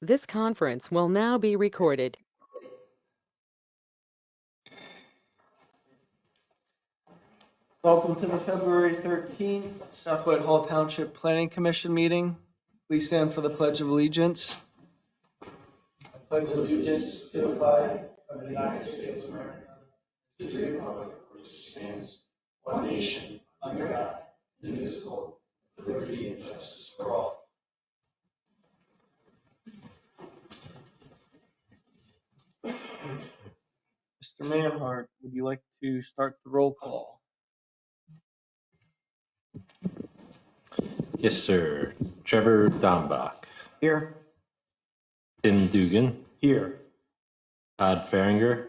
This conference will now be recorded. Welcome to the February 13th South Whitehall Township Planning Commission meeting. Please stand for the Pledge of Allegiance. I pledge allegiance to the flag of the United States of America, to the republic for which it stands, one nation, under God, indivisible, with liberty and justice for all. Mr. Manhart, would you like to start the roll call? Yes, sir. Trevor Dombach. Here. Tim Dugan. Here. Todd Farringer.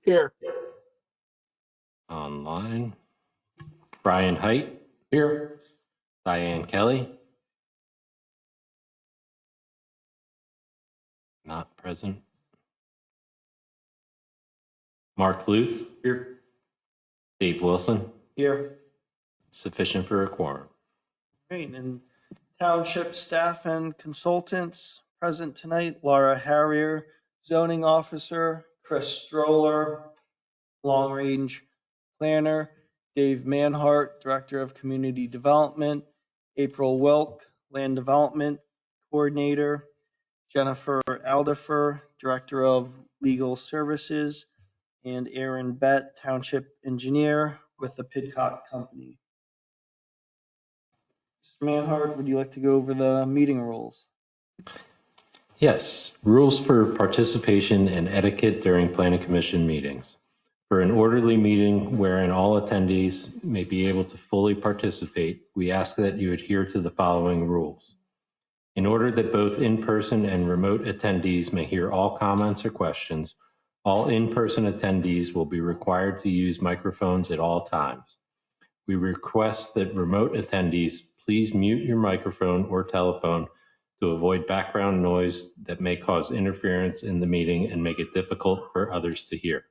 Here. Online. Brian Height. Here. Diane Kelly. Not present. Mark Luth. Here. Dave Wilson. Here. Sufficient for a quorum. Great, and township staff and consultants present tonight: Laura Harrier, zoning officer; Chris Stroller, long range planner; Dave Manhart, director of community development; April Welk, land development coordinator; Jennifer Aldifer, director of legal services; and Aaron Bett, township engineer with the Pidcock Company. Mr. Manhart, would you like to go over the meeting rules? Yes. Rules for participation and etiquette during planning commission meetings. For an orderly meeting wherein all attendees may be able to fully participate, we ask that you adhere to the following rules. In order that both in-person and remote attendees may hear all comments or questions, all in-person attendees will be required to use microphones at all times. We request that remote attendees please mute your microphone or telephone to avoid background noise that may cause interference in the meeting and make it difficult for others to hear.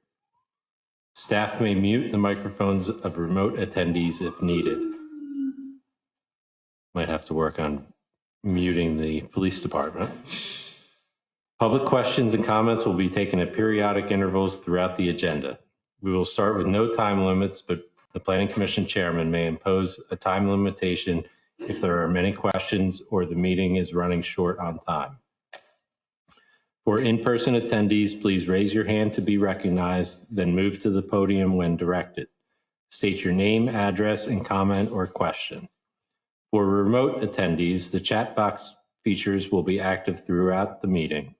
Staff may mute the microphones of remote attendees if needed. Might have to work on muting the police department. Public questions and comments will be taken at periodic intervals throughout the agenda. We will start with no time limits, but the Planning Commission chairman may impose a time limitation if there are many questions or the meeting is running short on time. For in-person attendees, please raise your hand to be recognized, then move to the podium when directed. State your name, address, and comment or question. For remote attendees, the chat box features will be active throughout the meeting.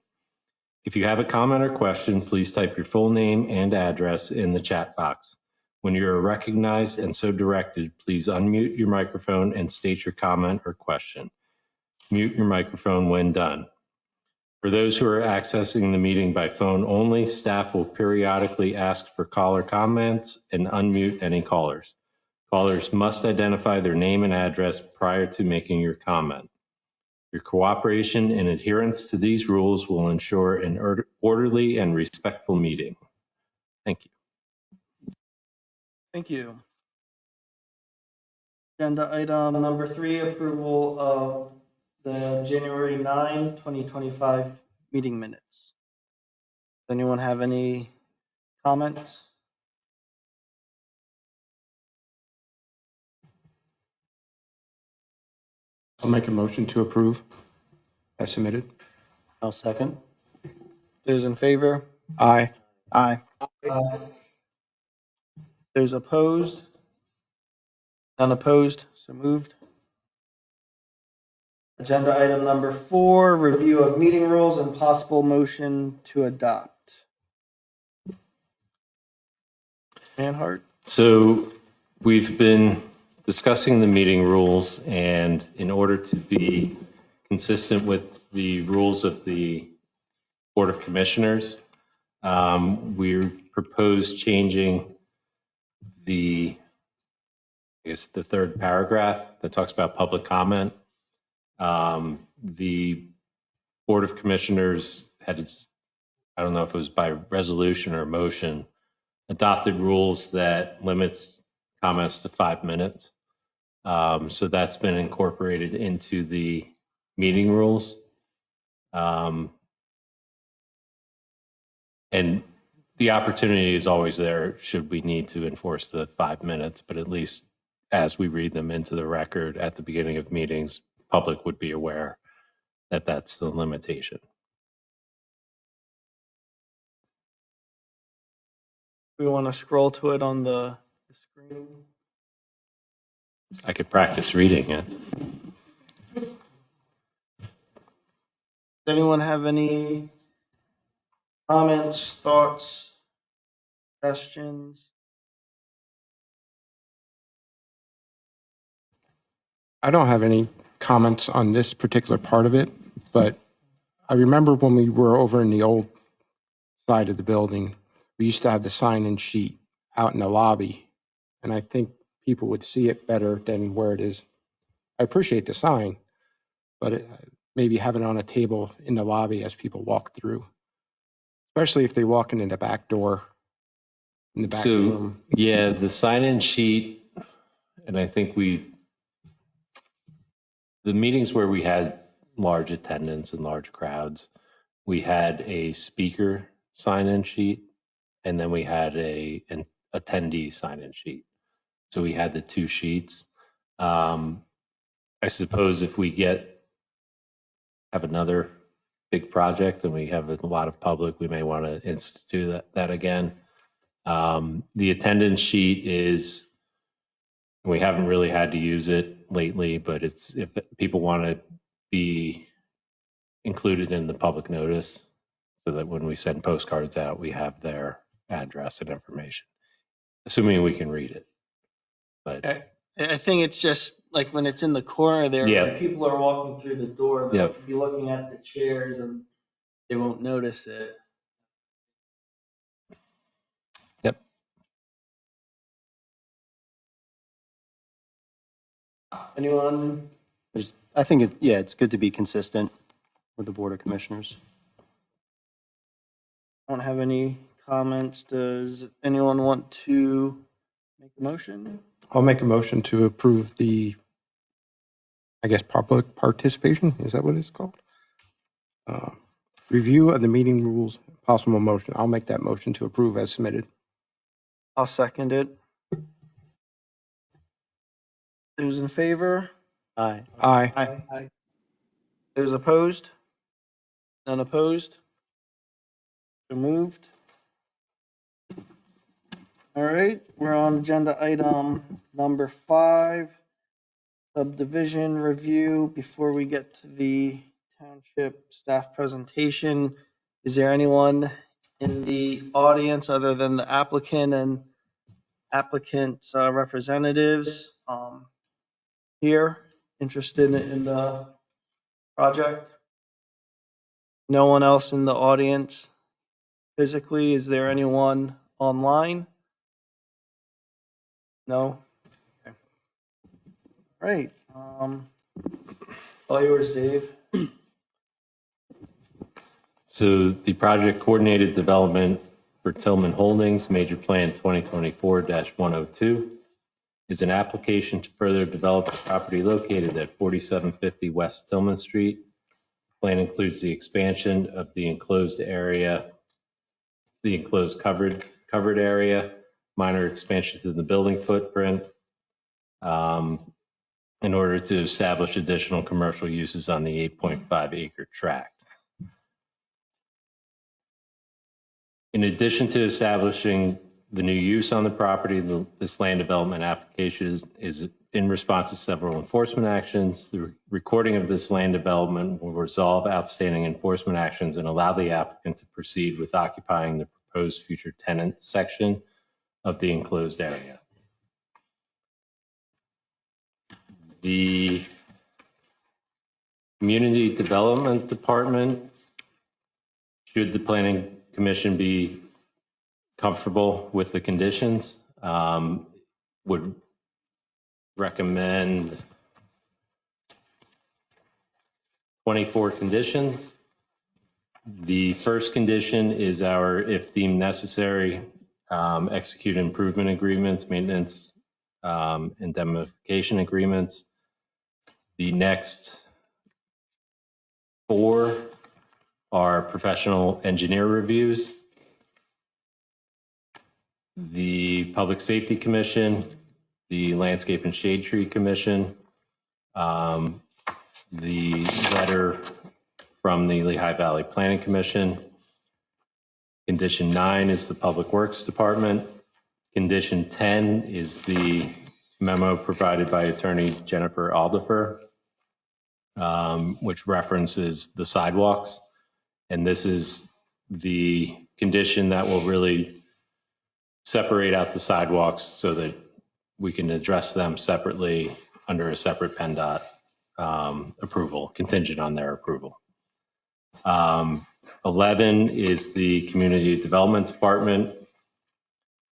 If you have a comment or question, please type your full name and address in the chat box. When you are recognized and so directed, please unmute your microphone and state your comment or question. Mute your microphone when done. For those who are accessing the meeting by phone only, staff will periodically ask for caller comments and unmute any callers. Callers must identify their name and address prior to making your comment. Your cooperation and adherence to these rules will ensure an orderly and respectful meeting. Thank you. Thank you. Agenda item number 3, approval of the January 9, 2025 meeting minutes. Does anyone have any comments? I'll make a motion to approve as submitted. I'll second. Those in favor? Aye. Aye. Those opposed? None opposed, so moved. Agenda item number 4, review of meeting rules and possible motion to adopt. Manhart? So we've been discussing the meeting rules, and in order to be consistent with the rules of the Board of Commissioners, we propose changing the third paragraph that talks about public comment. The Board of Commissioners had, I don't know if it was by resolution or motion, adopted rules that limits comments to 5 minutes. So that's been incorporated into the meeting rules. And the opportunity is always there should we need to enforce the 5 minutes, but at least as we read them into the record at the beginning of meetings, public would be aware that that's the limitation. We want to scroll to it on the screen. I could practice reading it. Does anyone have any comments, thoughts, suggestions? I don't have any comments on this particular part of it, but I remember when we were over in the old side of the building, we used to have the sign-in sheet out in the lobby, and I think people would see it better than where it is. I appreciate the sign, but maybe have it on a table in the lobby as people walk through, especially if they walk in the back door, in the back room. Yeah, the sign-in sheet, and I think the meetings where we had large attendance and large crowds, we had a speaker sign-in sheet, and then we had an attendee sign-in sheet. So we had the two sheets. I suppose if we have another big project and we have a lot of public, we may want to institute that again. The attendance sheet is, we haven't really had to use it lately, but it's if people want to be included in the public notice so that when we send postcards out, we have their address and information, assuming we can read it. But I think it's just like when it's in the corner there, Yeah. when people are walking through the door, they'll Yep. be looking at the chairs and they won't notice it. Yep. Anyone? I think it's good to be consistent with the Board of Commissioners. I don't have any comments. Does anyone want to make a motion? I'll make a motion to approve the, I guess, public participation. Is that what it's called? Review of the meeting rules, possible motion. I'll make that motion to approve as submitted. I'll second it. Those in favor? Aye. Aye. Aye. Those opposed? None opposed? So moved. All right, we're on agenda item number 5, subdivision review. Before we get to the township staff presentation, is there anyone in the audience other than the applicant and applicant's representatives here interested in the project? No one else in the audience physically? Is there anyone online? No? Okay. Right. All yours, Dave. So the project coordinated development for Tillman Holdings, Major Plan 2024-102, is an application to further develop a property located at 4750 West Tillman Street. Plan includes the expansion of the enclosed area, the enclosed covered area, minor expansions in the building footprint, in order to establish additional commercial uses on the 8.5 acre tract. In addition to establishing the new use on the property, this land development application is in response to several enforcement actions. The recording of this land development will resolve outstanding enforcement actions and allow the applicant to proceed with occupying the proposed future tenant section of the enclosed area. The Community Development Department, should the Planning Commission be comfortable with the conditions, would recommend 24 conditions. The first condition is our, if deemed necessary, execute improvement agreements, maintenance, indemnification agreements. The next 4 our professional engineer reviews, the Public Safety Commission, the Landscape and Shade Tree Commission, the letter from the Lehigh Valley Planning Commission. Condition 9 is the Public Works Department. Condition 10 is the memo provided by Attorney Jennifer Aldifer, which references the sidewalks. And this is the condition that will really separate out the sidewalks so that we can address them separately under a separate PennDOT approval, contingent on their approval. 11 is the Community Development Department.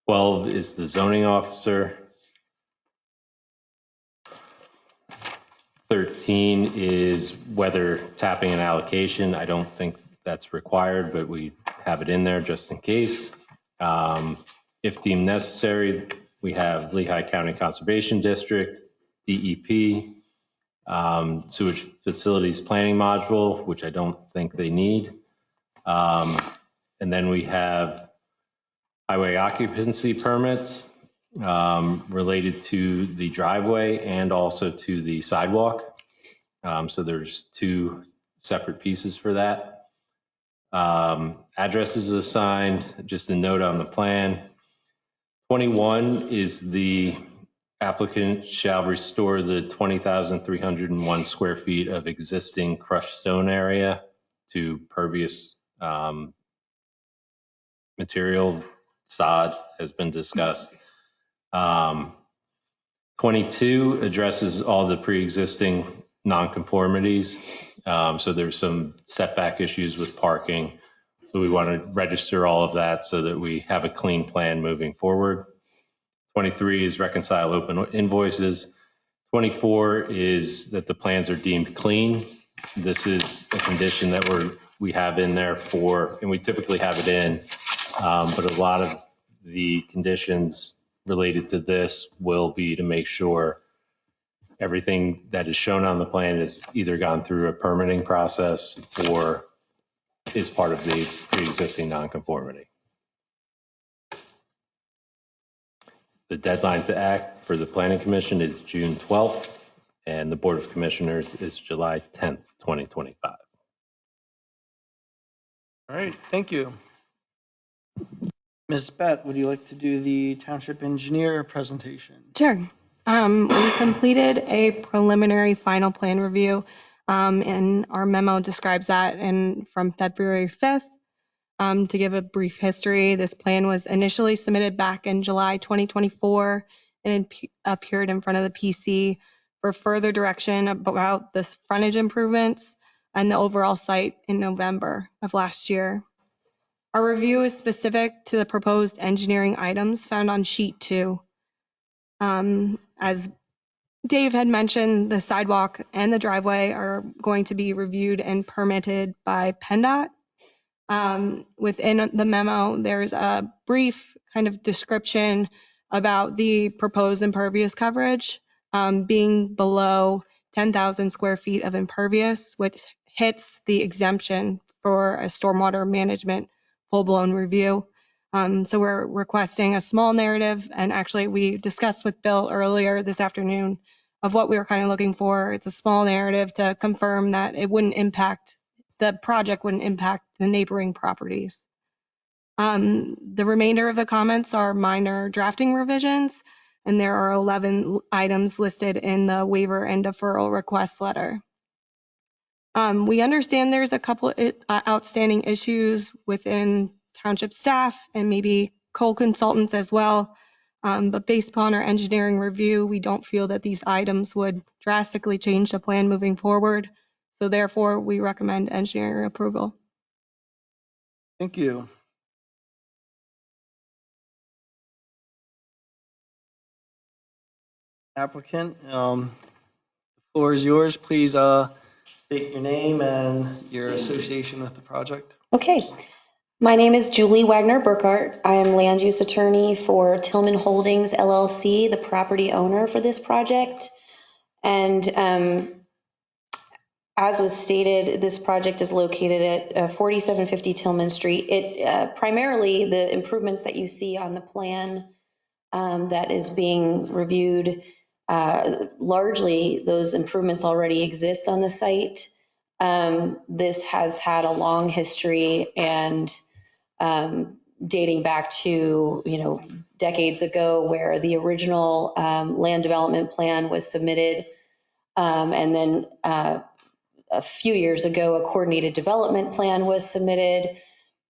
12 is the zoning officer. 13 is weather tapping and allocation. I don't think that's required, but we have it in there just in case. If deemed necessary, we have Lehigh County Conservation District, DEP, sewage facilities planning module, which I don't think they need. And then we have highway occupancy permits related to the driveway and also to the sidewalk. So there's two separate pieces for that. Addresses assigned, just a note on the plan. 21 is the applicant shall restore the 20,301 square feet of existing crushed stone area to pervious material. Sod has been discussed. 22 addresses all the pre-existing nonconformities. So there's some setback issues with parking. So we want to register all of that so that we have a clean plan moving forward. 23 is reconcile open invoices. 24 is that the plans are deemed clean. This is a condition that we have in there for, and we typically have it in, but a lot of the conditions related to this will be to make sure everything that is shown on the plan is either gone through a permitting process or is part of the pre-existing nonconformity. The deadline to act for the Planning Commission is June 12th, and the Board of Commissioners is July 10th, 2025. All right, thank you. Ms. Bett, would you like to do the township engineer presentation? Sure. We completed a preliminary final plan review, and our memo describes that from February 5th. To give a brief history, this plan was initially submitted back in July 2024 and appeared in front of the PC for further direction about the frontage improvements and the overall site in November of last year. Our review is specific to the proposed engineering items found on sheet 2. As Dave had mentioned, the sidewalk and the driveway are going to be reviewed and permitted by PennDOT. Within the memo, there's a brief kind of description about the proposed impervious coverage being below 10,000 square feet of impervious, which hits the exemption for a stormwater management full-blown review. So we're requesting a small narrative, and actually we discussed with Bill earlier this afternoon of what we were kind of looking for. It's a small narrative to confirm that the project wouldn't impact the neighboring properties. The remainder of the comments are minor drafting revisions, and there are 11 items listed in the waiver and deferral request letter. We understand there's a couple outstanding issues within township staff and maybe co-consultants as well. But based upon our engineering review, we don't feel that these items would drastically change the plan moving forward. So therefore, we recommend engineering approval. Thank you. Applicant, the floor is yours. Please state your name and your association with the project. Okay. My name is Julie Wagner Burkhart. I am land use attorney for Tillman Holdings LLC, the property owner for this project. And As was stated, this project is located at 4750 Tillman Street. It primarily, the improvements that you see on the plan that is being reviewed, largely those improvements already exist on the site. This has had a long history and dating back to, decades ago, where the original land development plan was submitted, and then a few years ago, a coordinated development plan was submitted.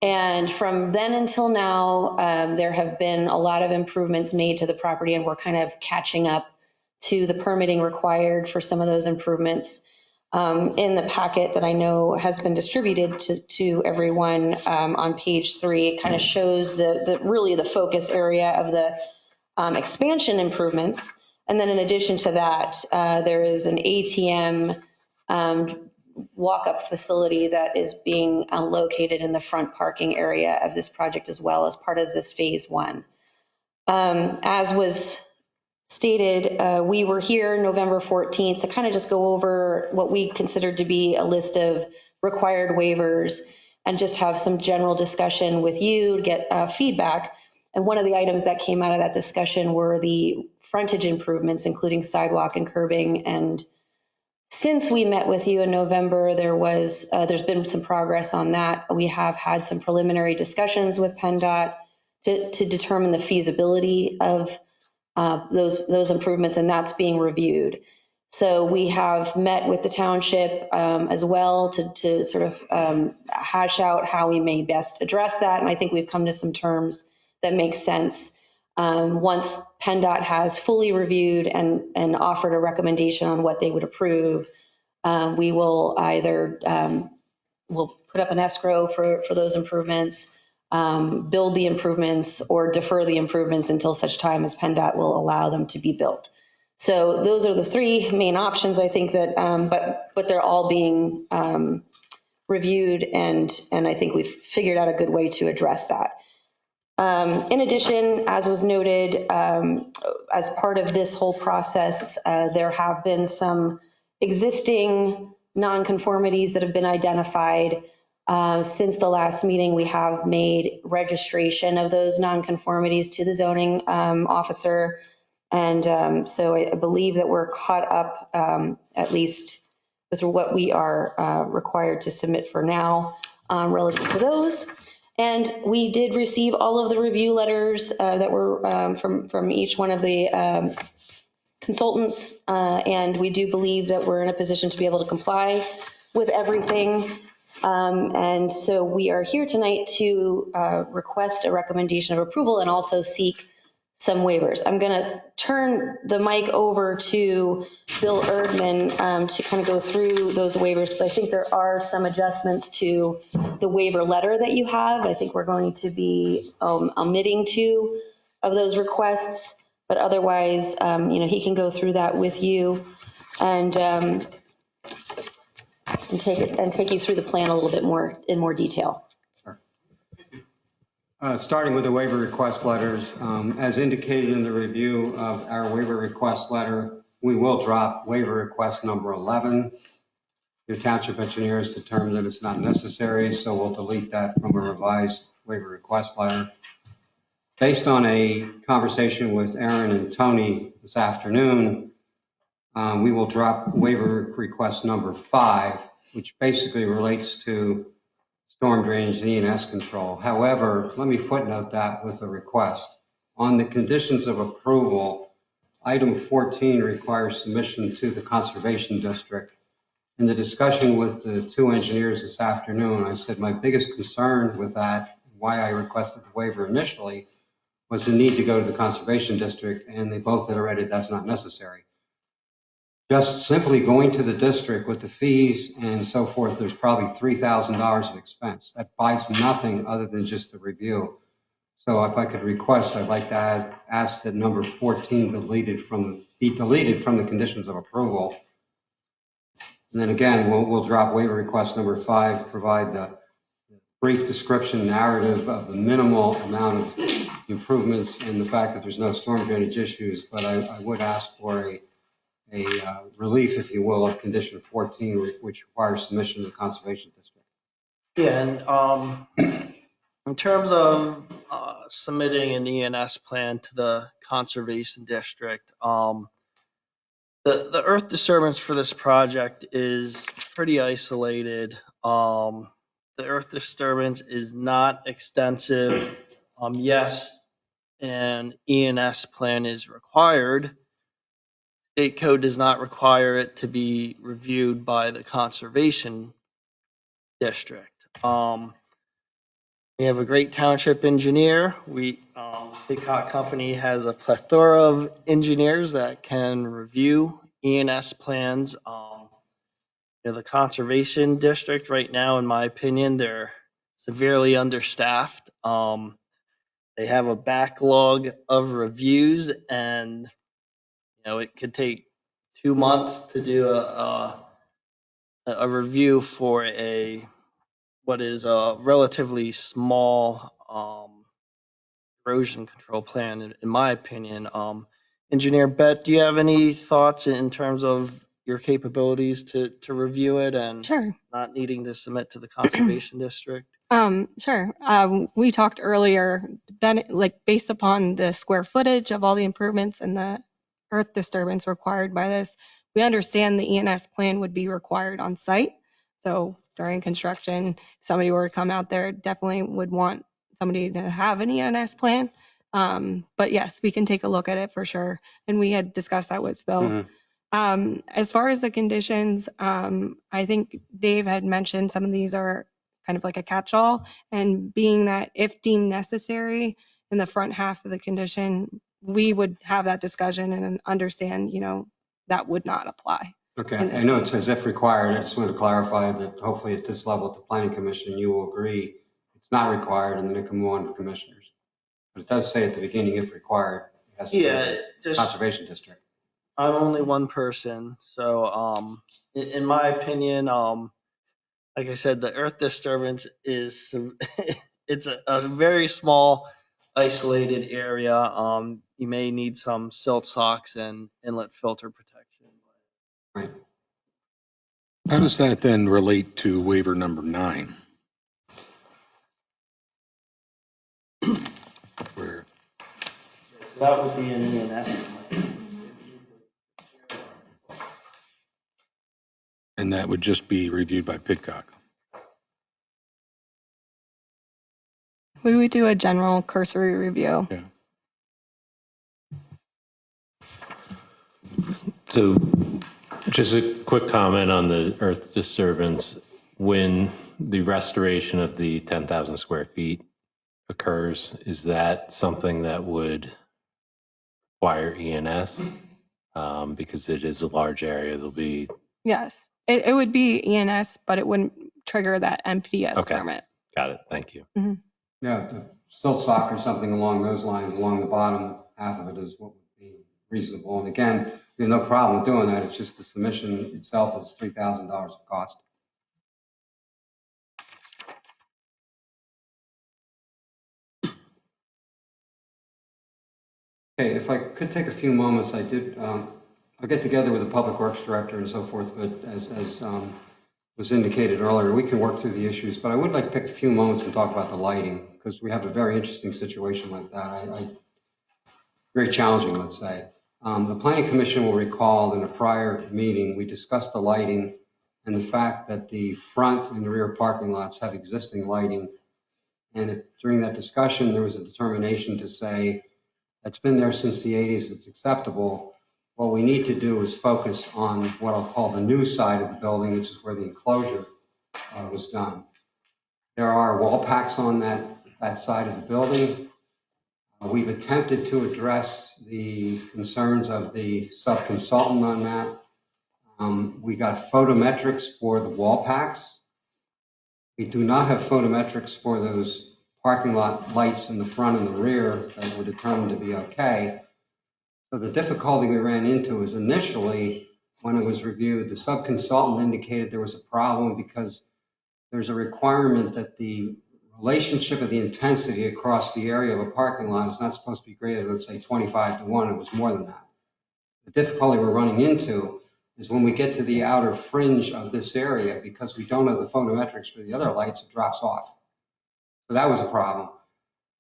And from then until now, there have been a lot of improvements made to the property, and we're kind of catching up to the permitting required for some of those improvements. In the packet that I know has been distributed to everyone, on page 3, it kind of shows really the focus area of the expansion improvements. And then in addition to that, there is an ATM walk-up facility that is being located in the front parking area of this project as well as part of this phase 1. As was stated, we were here November 14th to kind of just go over what we considered to be a list of required waivers and just have some general discussion with you to get feedback. And one of the items that came out of that discussion were the frontage improvements, including sidewalk and curbing. And since we met with you in November, there's been some progress on that. We have had some preliminary discussions with PennDOT to determine the feasibility of those improvements, and that's being reviewed. So we have met with the township as well to sort of hash out how we may best address that. And I think we've come to some terms that make sense. Once PennDOT has fully reviewed and offered a recommendation on what they would approve, we will either we'll put up an escrow for those improvements, build the improvements, or defer the improvements until such time as PennDOT will allow them to be built. So those are the 3 main options, I think, that, but they're all being reviewed, and I think we've figured out a good way to address that. In addition, as was noted, as part of this whole process, there have been some existing nonconformities that have been identified. Since the last meeting, we have made registration of those nonconformities to the zoning officer. And so I believe that we're caught up, at least with what we are required to submit for now relative to those. And we did receive all of the review letters that were from each one of the consultants, and we do believe that we're in a position to be able to comply with everything. And so we are here tonight to request a recommendation of approval and also seek some waivers. I'm going to turn the mic over to Bill Erdman to kind of go through those waivers, because I think there are some adjustments to the waiver letter that you have. I think we're going to be omitting 2 of those requests, but otherwise, he can go through that with you and take you through the plan a little bit more in more detail. Starting with the waiver request letters, as indicated in the review of our waiver request letter, we will drop waiver request number 11. The township engineer has determined that it's not necessary, so we'll delete that from a revised waiver request letter. Based on a conversation with Aaron and Tony this afternoon, we will drop waiver request number 5, which basically relates to storm drainage and E&S control. However, let me footnote that with a request. On the conditions of approval, item 14 requires submission to the Conservation District. In the discussion with the 2 engineers this afternoon, I said my biggest concern with that, why I requested the waiver initially, was the need to go to the Conservation District, and they both iterated that's not necessary. Just simply going to the district with the fees and so forth, there's probably $3,000 of expense. That buys nothing other than just the review. So if I could request, I'd like to ask that number 14 be deleted from the conditions of approval. And then again, we'll drop waiver request number 5, provide the brief description narrative of the minimal amount of improvements and the fact that there's no storm drainage issues. But I would ask for relief, if you will, of condition 14, which requires submission to the Conservation District. Yeah, and in terms of submitting an ENS plan to the Conservation District, the earth disturbance for this project is pretty isolated. The earth disturbance is not extensive. Yes, an ENS plan is required. State code does not require it to be reviewed by the Conservation District. We have a great township engineer. Hickok Company has a plethora of engineers that can review ENS plans. The Conservation District right now, in my opinion, they're severely understaffed. They have a backlog of reviews, and it could take 2 months to do a review for what is a relatively small erosion control plan, in my opinion. Engineer Bett, do you have any thoughts in terms of your capabilities to review it and Sure. not needing to submit to the Conservation District? Sure. We talked earlier, based upon the square footage of all the improvements and the earth disturbance required by this, we understand the ENS plan would be required on site. So during construction, if somebody were to come out there, definitely would want somebody to have an ENS plan. But yes, we can take a look at it for sure. And we had discussed that with Bill. As far as the conditions, I think Dave had mentioned some of these are kind of like a catch-all, and being that if deemed necessary in the front half of the condition, we would have that discussion and understand, that would not apply. Okay, I know it says if required. I just wanted to clarify that hopefully at this level at the Planning Commission, you will agree it's not required, and then it can move on to commissioners. But it does say at the beginning, if required, it has to be the Conservation District. I'm only one person, so in my opinion, like I said, the earth disturbance is it's a very small, isolated area. You may need some silt socks and inlet filter protection. Right. How does that then relate to waiver number 9? Where, So that would be an ENS plan. and that would just be reviewed by Pidcock. We would do a general cursory review. Yeah. So just a quick comment on the earth disturbance. When the restoration of the 10,000 square feet occurs, is that something that would require ENS? Because it is a large area, there'll be. Yes, it would be ENS, but it wouldn't trigger that MPS Okay. permit. Got it. Thank you. Yeah, the silt sock or something along those lines, along the bottom half of it is what would be reasonable. And again, we have no problem with doing that. It's just the submission itself is $3,000 of cost. Okay, if I could take a few moments, I'll get together with the Public Works Director and so forth, but as was indicated earlier, we can work through the issues, but I would like to take a few moments and talk about the lighting, because we have a very interesting situation like that. Very challenging, let's say. The Planning Commission will recall in a prior meeting, we discussed the lighting and the fact that the front and the rear parking lots have existing lighting. And during that discussion, there was a determination to say, it's been there since the 80s, it's acceptable. What we need to do is focus on what I'll call the new side of the building, which is where the enclosure was done. There are wall packs on that side of the building. We've attempted to address the concerns of the sub-consultant on that. We got photometrics for the wall packs. We do not have photometrics for those parking lot lights in the front and the rear that were determined to be okay. So the difficulty we ran into is initially when it was reviewed, the sub-consultant indicated there was a problem because there's a requirement that the relationship of the intensity across the area of a parking lot is not supposed to be greater than, let's say, 25 to 1. It was more than that. The difficulty we're running into is when we get to the outer fringe of this area, because we don't have the photometrics for the other lights, it drops off. So that was a problem.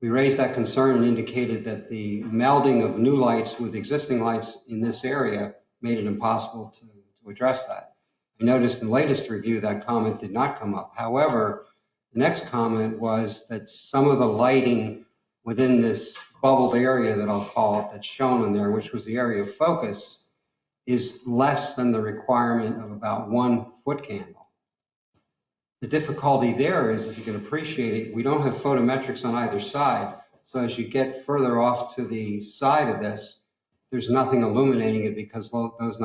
We raised that concern and indicated that the melding of new lights with existing lights in this area made it impossible to address that. I noticed in the latest review that comment did not come up. However, the next comment was that some of the lighting within this bubbled area that I'll call it, that's shown in there, which was the area of focus, is less than the requirement of about 1 foot candle. The difficulty there is, if you can appreciate it, we don't have photometrics on either side. So as you get further off to the side of this, there's nothing illuminating it because those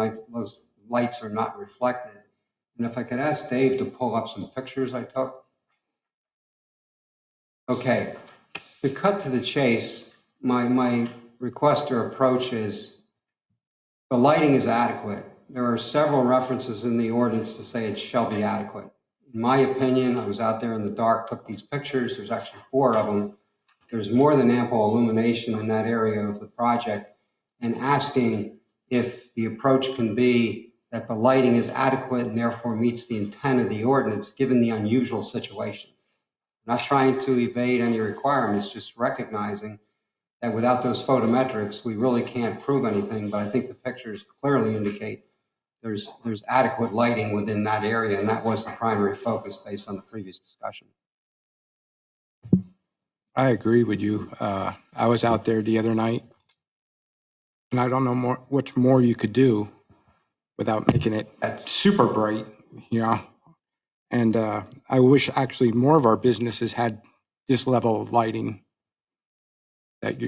lights are not reflected. And if I could ask Dave to pull up some pictures I took. Okay, to cut to the chase, my request or approach is the lighting is adequate. There are several references in the ordinance to say it shall be adequate. In my opinion, I was out there in the dark, took these pictures. There's actually 4 of them. There's more than ample illumination in that area of the project, and asking if the approach can be that the lighting is adequate and therefore meets the intent of the ordinance given the unusual situation. I'm not trying to evade any requirements, just recognizing that without those photometrics, we really can't prove anything, but I think the pictures clearly indicate there's adequate lighting within that area, and that was the primary focus based on the previous discussion. I agree with you. I was out there the other night, and I don't know much more you could do without making it super bright, you know? And I wish actually more of our businesses had this level of lighting that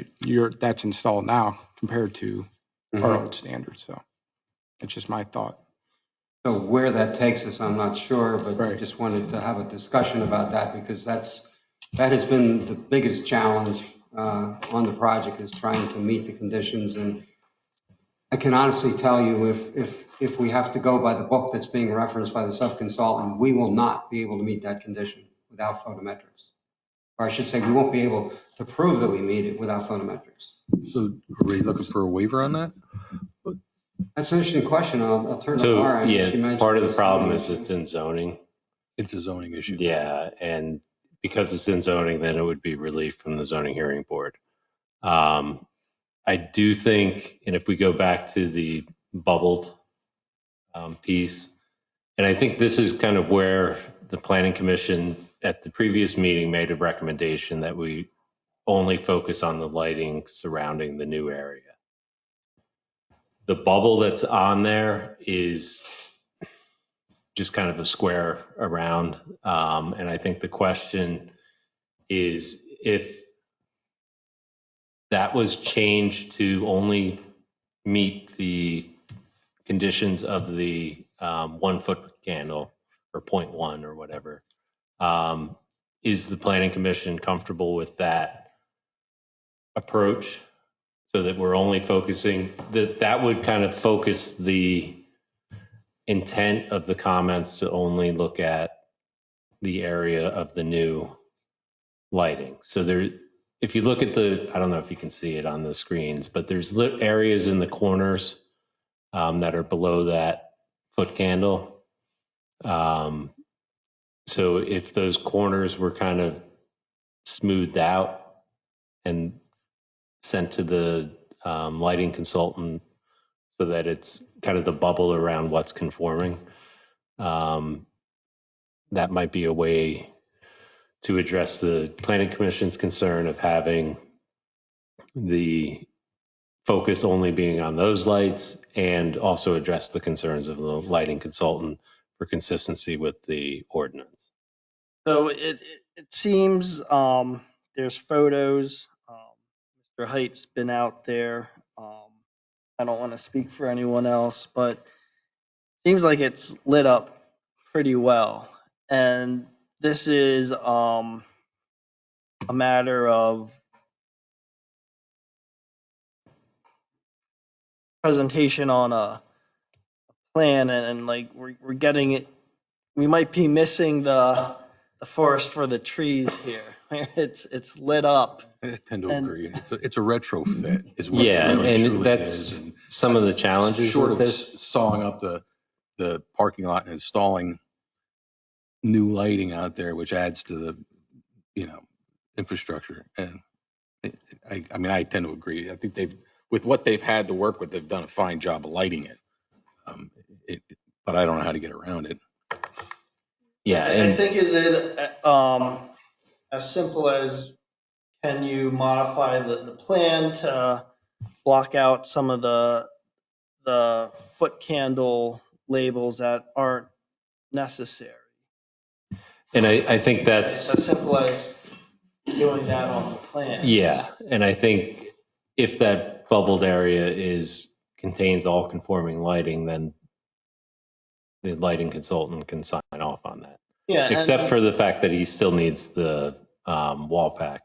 that's installed now compared to our old standards. So it's just my thought. So where that takes us, I'm not sure, but Right. I just wanted to have a discussion about that because that has been the biggest challenge on the project, is trying to meet the conditions. And I can honestly tell you, if we have to go by the book that's being referenced by the sub-consultant, we will not be able to meet that condition without photometrics. Or I should say, we won't be able to prove that we meet it without photometrics. So are we looking for a waiver on that? That's an interesting question. I'll turn to So, Laura. She yeah, mentioned part of the this. problem is it's in zoning. It's a zoning issue. Yeah, and because it's in zoning, then it would be relief from the zoning hearing board. I do think, and if we go back to the bubbled piece, and I think this is kind of where the planning commission at the previous meeting made a recommendation that we only focus on the lighting surrounding the new area. The bubble that's on there is just kind of a square around. And I think the question is if that was changed to only meet the conditions of the 1 foot candle or 0.1 or whatever, is the planning commission comfortable with that approach? So that we're only focusing, that would kind of focus the intent of the comments to only look at the area of the new lighting. So there, if you look at I don't know if you can see it on the screens, but there's lit areas in the corners that are below that foot candle. So if those corners were kind of smoothed out and sent to the lighting consultant so that it's kind of the bubble around what's conforming. That might be a way to address the planning commission's concern of having the focus only being on those lights and also address the concerns of the lighting consultant for consistency with the ordinance. So it seems there's photos. Mr. Height's been out there. I don't want to speak for anyone else, but it seems like it's lit up pretty well. And this is a matter of presentation on a plan, and like we're getting it. We might be missing the forest for the trees here. It's lit up. I tend to And- agree. It's a retrofit is what Yeah, it really and truly that's is. And some of the challenges Short with of this. sawing up the parking lot and installing new lighting out there, which adds to the, infrastructure. And I mean, I tend to agree. I think with what they've had to work with, they've done a fine job of lighting it. But I don't know how to get around it. Yeah, I and think is it as simple as, can you modify the plan to block out some of the foot candle labels that aren't necessary? I think It's that's, as simple as doing that on the plan. yeah, and I think if that bubbled area contains all conforming lighting, then the lighting consultant can sign off on that. Yeah. Except for the fact that he still needs the wall pack.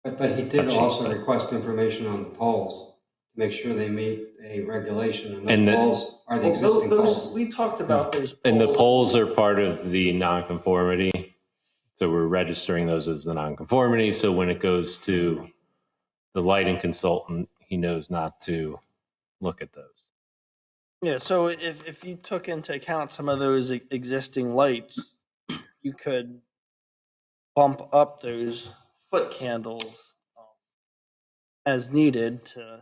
But he did Cheap, also but- request information on the poles, to make sure they meet a regulation, And and the- those poles are the Well, existing those, poles. we talked about those. And the poles are part of the nonconformity. So we're registering those as the nonconformity. So when it goes to the lighting consultant, he knows not to look at those. Yeah, so if you took into account some of those existing lights, you could bump up those foot candles as needed to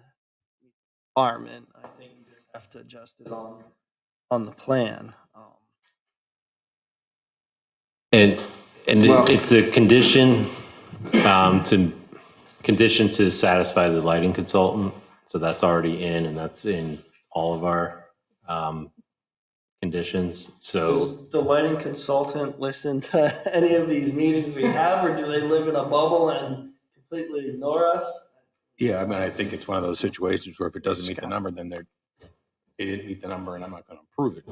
meet the requirement. I think you have to adjust it on the plan. And Well- it's a condition to satisfy the lighting consultant. So that's already in, and that's in all of our conditions. So Does the lighting consultant listen to any of these meetings we have, or do they live in a bubble and completely ignore us? Yeah, I mean, I think it's one of those situations where if it doesn't meet the number, then they didn't meet the number and I'm not going to approve it.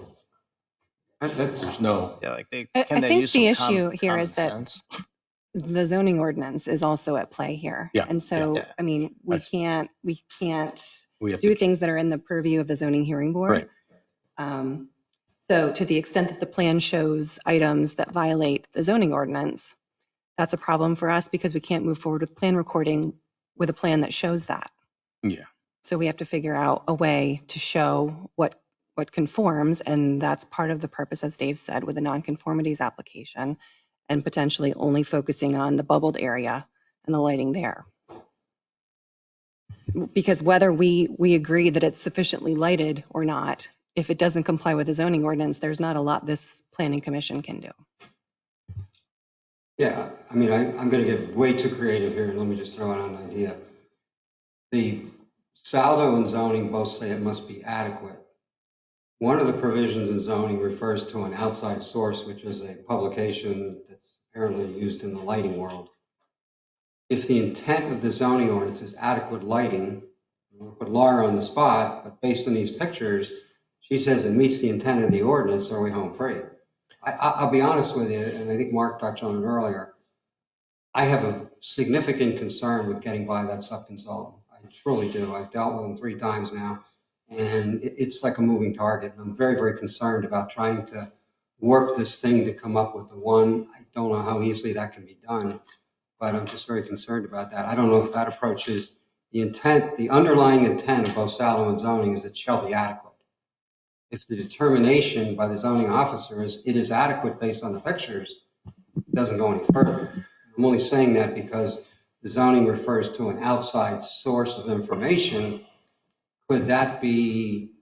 There's no, Yeah, like they, I can they think use the some issue here common is that sense? the zoning ordinance is also at play here. Yeah, And so, yeah. I mean, we That's- can't we have do to, things that are in the purview of the zoning hearing board. Right. So to the extent that the plan shows items that violate the zoning ordinance, that's a problem for us because we can't move forward with plan recording with a plan that shows that. yeah. So we have to figure out a way to show what conforms, and that's part of the purpose, as Dave said, with the nonconformities application, and potentially only focusing on the bubbled area and the lighting there. Because whether we agree that it's sufficiently lighted or not, if it doesn't comply with the zoning ordinance, there's not a lot this planning commission can do. Yeah, I mean, I'm going to get way too creative here. Let me just throw out an idea. The saldo and zoning both say it must be adequate. One of the provisions in zoning refers to an outside source, which is a publication that's apparently used in the lighting world. If the intent of the zoning ordinance is adequate lighting, we'll put Laura on the spot, but based on these pictures, she says it meets the intent of the ordinance, are we home free? I'll be honest with you, and I think Mark touched on it earlier. I have a significant concern with getting by that subconsultant. I truly do. I've dealt with him 3 times now, and it's like a moving target. And I'm very, very concerned about trying to work this thing to come up with the one. I don't know how easily that can be done, but I'm just very concerned about that. I don't know if that approach is the intent, the underlying intent of both saldo and zoning is it shall be adequate. If the determination by the zoning officer is it is adequate based on the pictures, it doesn't go any further. I'm only saying that because the zoning refers to an outside source of information. Could that be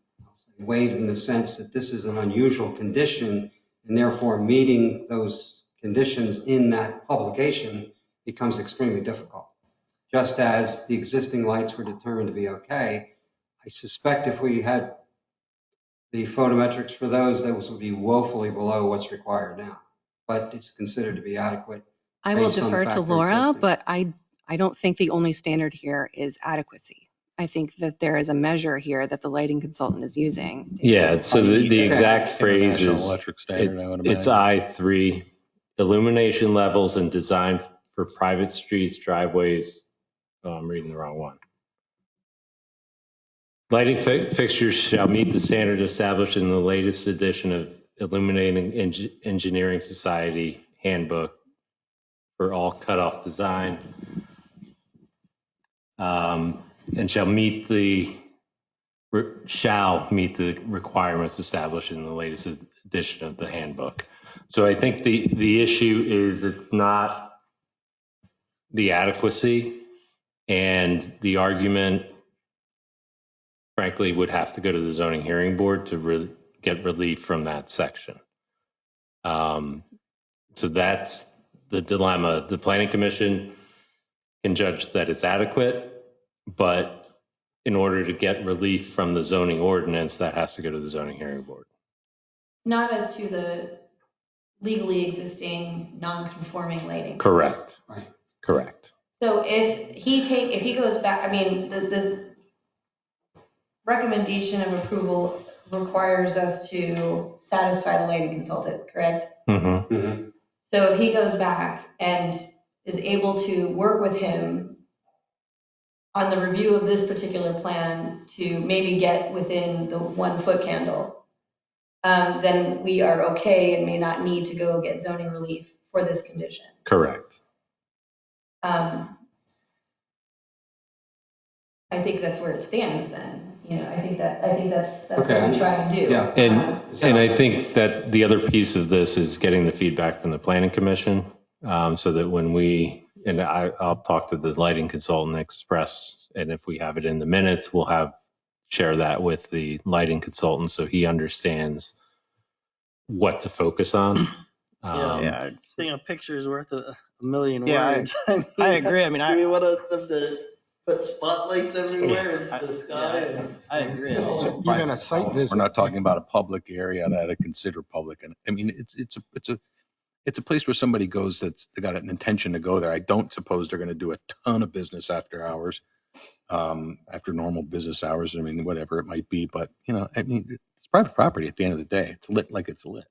waived in the sense that this is an unusual condition and therefore meeting those conditions in that publication becomes extremely difficult? Just as the existing lights were determined to be okay, I suspect if we had the photometrics for those would be woefully below what's required now, but it's considered to be adequate. I will Based on the defer to fact they're Laura, existing. but I don't think the only standard here is adequacy. I think that there is a measure here that the lighting consultant is using. yeah, so the exact phrase International is electric standard, I would it's imagine. I3, illumination levels and design for private streets, driveways. Oh, I'm reading the wrong one. Lighting fixtures shall meet the standard established in the latest edition of Illuminating Engineering Society Handbook for all cutoff design, and shall meet the shall meet the requirements established in the latest edition of the handbook. So I think the issue is it's not the adequacy, and the argument, frankly, would have to go to the zoning hearing board to get relief from that section. So that's the dilemma. The planning commission can judge that it's adequate, but in order to get relief from the zoning ordinance, that has to go to the zoning hearing board. Not as to the legally existing non-conforming lighting. Correct. Right. Correct. So if he goes back, I mean, the recommendation of approval requires us to satisfy the lighting consultant, correct? Mm-hmm. Mhm. So if he goes back and is able to work with him on the review of this particular plan to maybe get within the 1 foot candle, then we are okay and may not need to go get zoning relief for this condition. Correct. I think that's where it stands then. You know, I think that's Okay. what we try and do. Yeah. And I think that the other piece of this is getting the feedback from the planning commission, so that when I'll talk to the lighting consultant express, and if we have it in the minutes, we'll share that with the lighting consultant so he understands what to focus on. Yeah, I think a picture is worth a million Yeah, words. I agree. I mean, do we want them to put spotlights everywhere in the sky? I agree. Even a site visit. We're not talking about a public area that I consider public. And I mean, it's a place where somebody goes that's they got an intention to go there. I don't suppose they're going to do a ton of business after hours, after normal business hours. I mean, whatever it might be, but I mean, it's private property at the end of the day. It's lit like it's lit,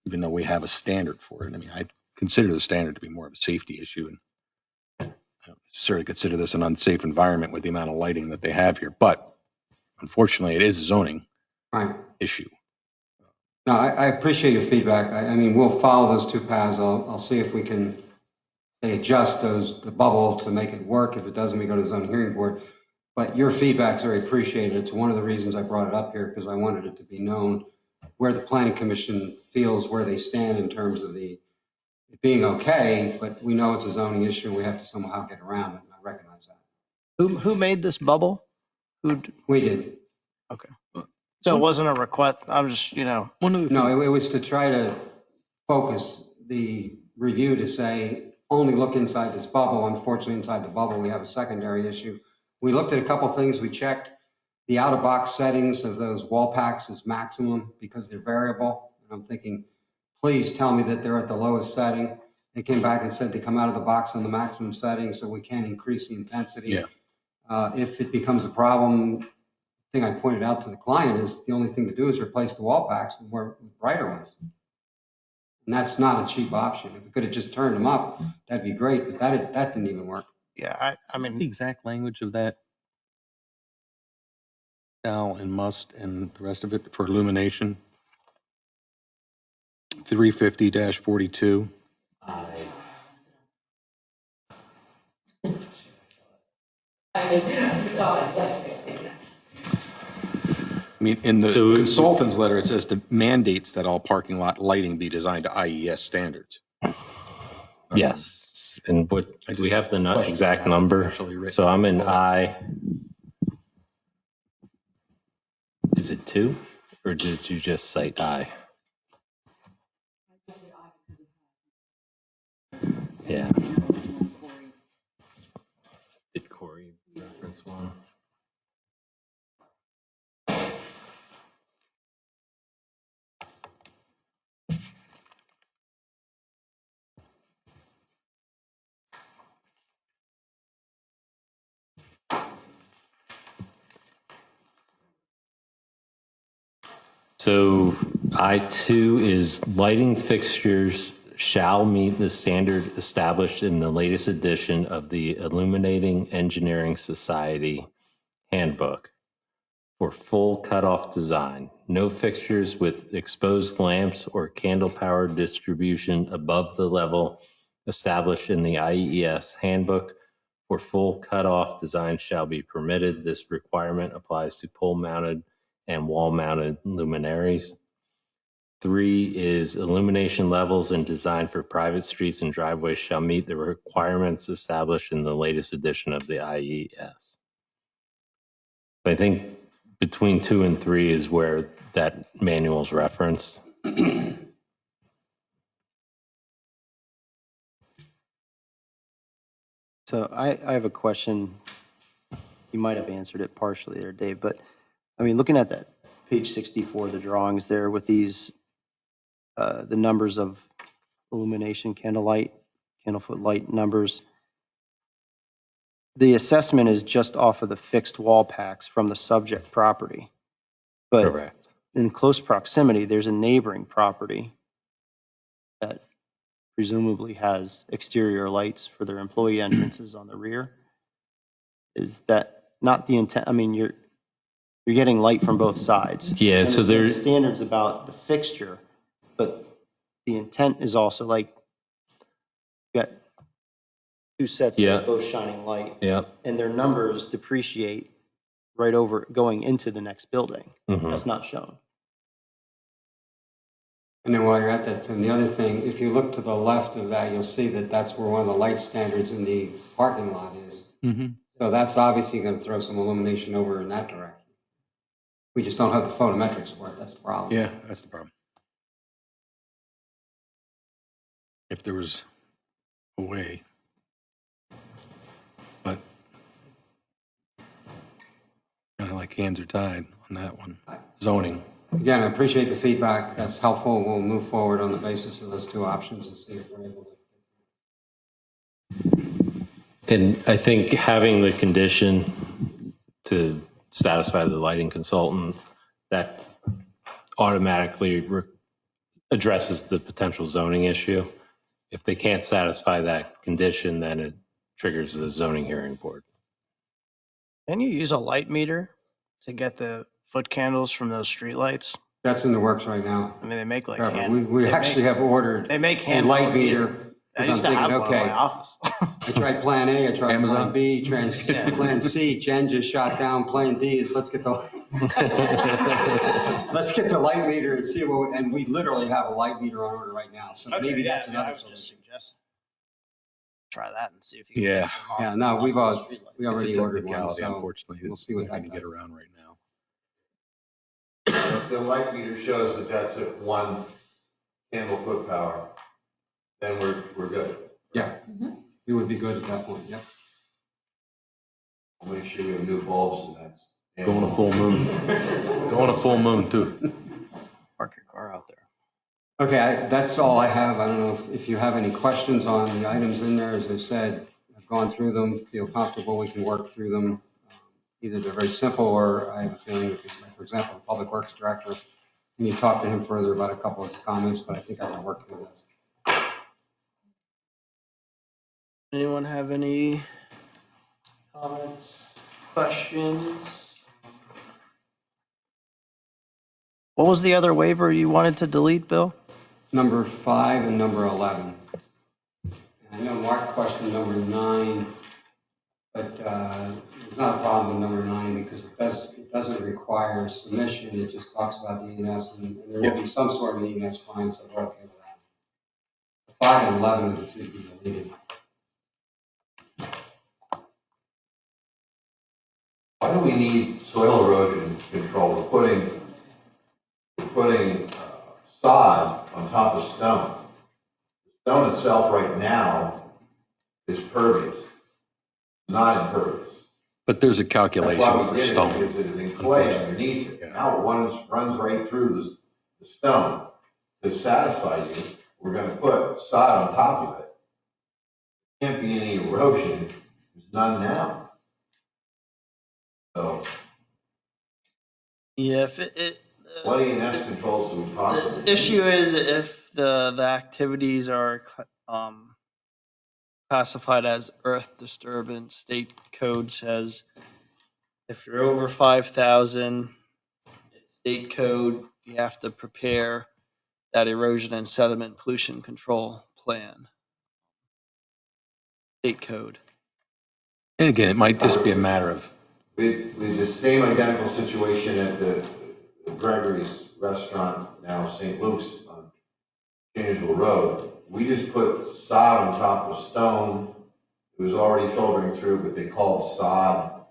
even though we have a standard for it. I mean, I consider the standard to be more of a safety issue, and I don't necessarily consider this an unsafe environment with the amount of lighting that they have here. But unfortunately, it is a zoning Right. issue. No, I appreciate your feedback. I mean, we'll follow those two paths. I'll see if we can adjust the bubble to make it work. If it doesn't, we go to the zoning hearing board. But your feedback's very appreciated. It's one of the reasons I brought it up here, because I wanted it to be known where the planning commission feels where they stand in terms of it being okay, but we know it's a zoning issue and we have to somehow get around it. And I recognize that. Who made this bubble? We did. So it wasn't a request. I'm just, One of the No, it was to try to focus the review to say, only look inside this bubble. Unfortunately, inside the bubble, we have a secondary issue. We looked at a couple things. We checked the out-of-box settings of those wall packs is maximum because they're variable. And I'm thinking, please tell me that they're at the lowest setting. They came back and said they come out of the box on the maximum setting, so we can't increase the intensity. Yeah. If it becomes a problem, thing I pointed out to the client is the only thing to do is replace the wall packs with more brighter ones. And that's not a cheap option. If we could have just turned them up, that'd be great, but that didn't even work. yeah, I the mean, exact language of that shall and must and the rest of it for illumination. 350-42. I mean, in the So- consultant's letter, it says the mandates that all parking lot lighting be designed to IES standards. Yes. And do we have the question exact how it's number? actually written. So I'm in I. Is it 2? Or did you just cite I? Yeah. Did Corey reference one? So I2 is lighting fixtures shall meet the standard established in the latest edition of the Illuminating Engineering Society Handbook for full cutoff design. No fixtures with exposed lamps or candle power distribution above the level established in the IES handbook for full cutoff design shall be permitted. This requirement applies to pole-mounted and wall-mounted luminaries. 3 is illumination levels and design for private streets and driveways shall meet the requirements established in the latest edition of the IES. I think between 2 and 3 is where that manual is referenced. So I have a question. You might have answered it partially there, Dave, but I mean, looking at that page 64, the drawings there with these, the numbers of illumination, candlelight, candlefoot light numbers, the assessment is just off of the fixed wall packs from the subject property. But Correct. in close proximity, there's a neighboring property that presumably has exterior lights for their employee entrances on the rear. Is that not the intent? I mean, you're getting light from both sides. Yeah, so there's standards about the fixture, but the intent is also like, you got 2 sets that Yeah. are both shining light, yeah. and their numbers depreciate right over going into the next building. Mhm. That's not shown. And then while you're at that, Tim, the other thing, if you look to the left of that, you'll see that that's where one of the light standards in the parking lot is. Mhm. So that's obviously going to throw some illumination over in that direction. We just don't have the photometrics for it. That's the problem. Yeah, that's the problem. If there was a way. But kind of like hands are tied on that one. Zoning. Again, I appreciate the feedback. That's helpful. We'll move forward on the basis of those 2 options and see if we're able to. And I think having the condition to satisfy the lighting consultant, that automatically addresses the potential zoning issue. If they can't satisfy that condition, then it triggers the zoning hearing board. Can you use a light meter to get the foot candles from those streetlights? That's in the works right now. I mean, they make like Trevor, hand. we actually have ordered They make a light handheld meter. I 'cause used I'm to have thinking, one in my okay, office. I tried plan A, I tried Amazon? plan B, Yeah. plan C, Jen just shot down plan D, is let's get the, let's get the light meter and see what, and we literally have a light meter on order right now, so maybe that's I another was just solution. suggesting. Try that and see if you can Yeah. get some off. Yeah, no, we It's already a ordered one, technicality, so unfortunately. we'll see what We're going that to get does. around right now. If the light meter shows that that's at 1 candle foot power, then we're good. Yeah, we would be good at that point, yep. We'll make sure we have new bulbs and that's. Going a full moon. Going a full moon too. Park your car out there. Okay, that's all I have. I don't know if you have any questions on the items in there. As I said, I've gone through them, feel comfortable, we can work through them. Either they're very simple or I have a feeling, for example, the Public Works Director, and you talk to him further about a couple of his comments, but I think I can work through this. Anyone have any comments, questions? What was the other waiver you wanted to delete, Bill? Number 5 and number 11. And I know Mark questioned number 9, but there's not a problem with number 9 because it doesn't require submission. It just talks about the ENS, and there will be some sort of ENS plan, so we're okay with that. 5 and 11 should be deleted. Why do we need soil erosion control? We're putting sod on top of stone. The stone itself right now is pervious, not impervious. But there's a That's calculation why we for did it, stone. because it in clay underneath it. Yeah. Now it runs right through the stone. To satisfy you, we're gonna put sod on top of it. Can't be any erosion, there's none now. So Yeah, if it what ENS controls do we possibly? the issue is if the activities are classified as earth disturbance, state code says if you're over 5,000, it's state code, you have to prepare that erosion and sediment pollution control plan. State code. And again, it might just be a matter of, We had the same identical situation at the Gregory's Restaurant, now St. Luke's on Changeable Road. We just put sod on top of stone. It was already filtering through, but they called sod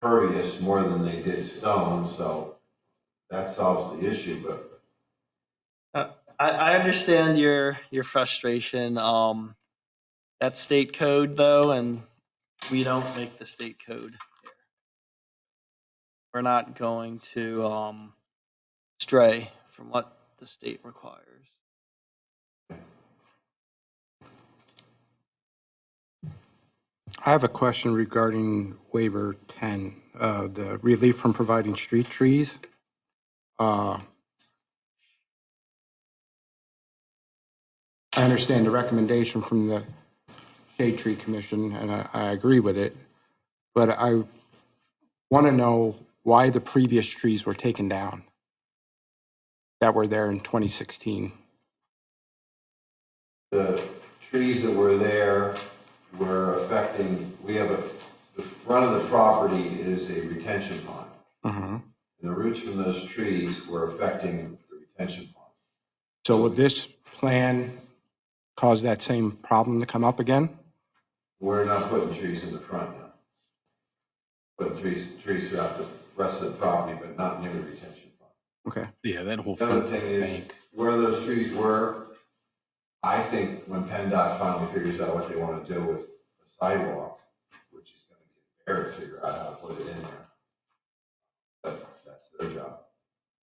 pervious more than they did stone, so that solves the issue, but I understand your frustration. That's state code though, and we don't make the state code here. We're not going to stray from what the state requires. I have a question regarding waiver 10, the relief from providing street trees. I understand the recommendation from the Shade Tree Commission, and I agree with it, but I want to know why the previous trees were taken down that were there in 2016. the trees that were there were affecting, the front of the property is a retention pond. Uh-huh. And the roots from those trees were affecting the retention pond. So would this plan cause that same problem to come up again? We're not putting trees in the front now. Putting trees throughout the rest of the property, but not near the retention pond. Okay. yeah, that whole The other front thing is, bank. where those trees were, I think when PennDOT finally figures out what they want to do with the sidewalk, which is going to be fair to figure out how to put it in there, but that's their job.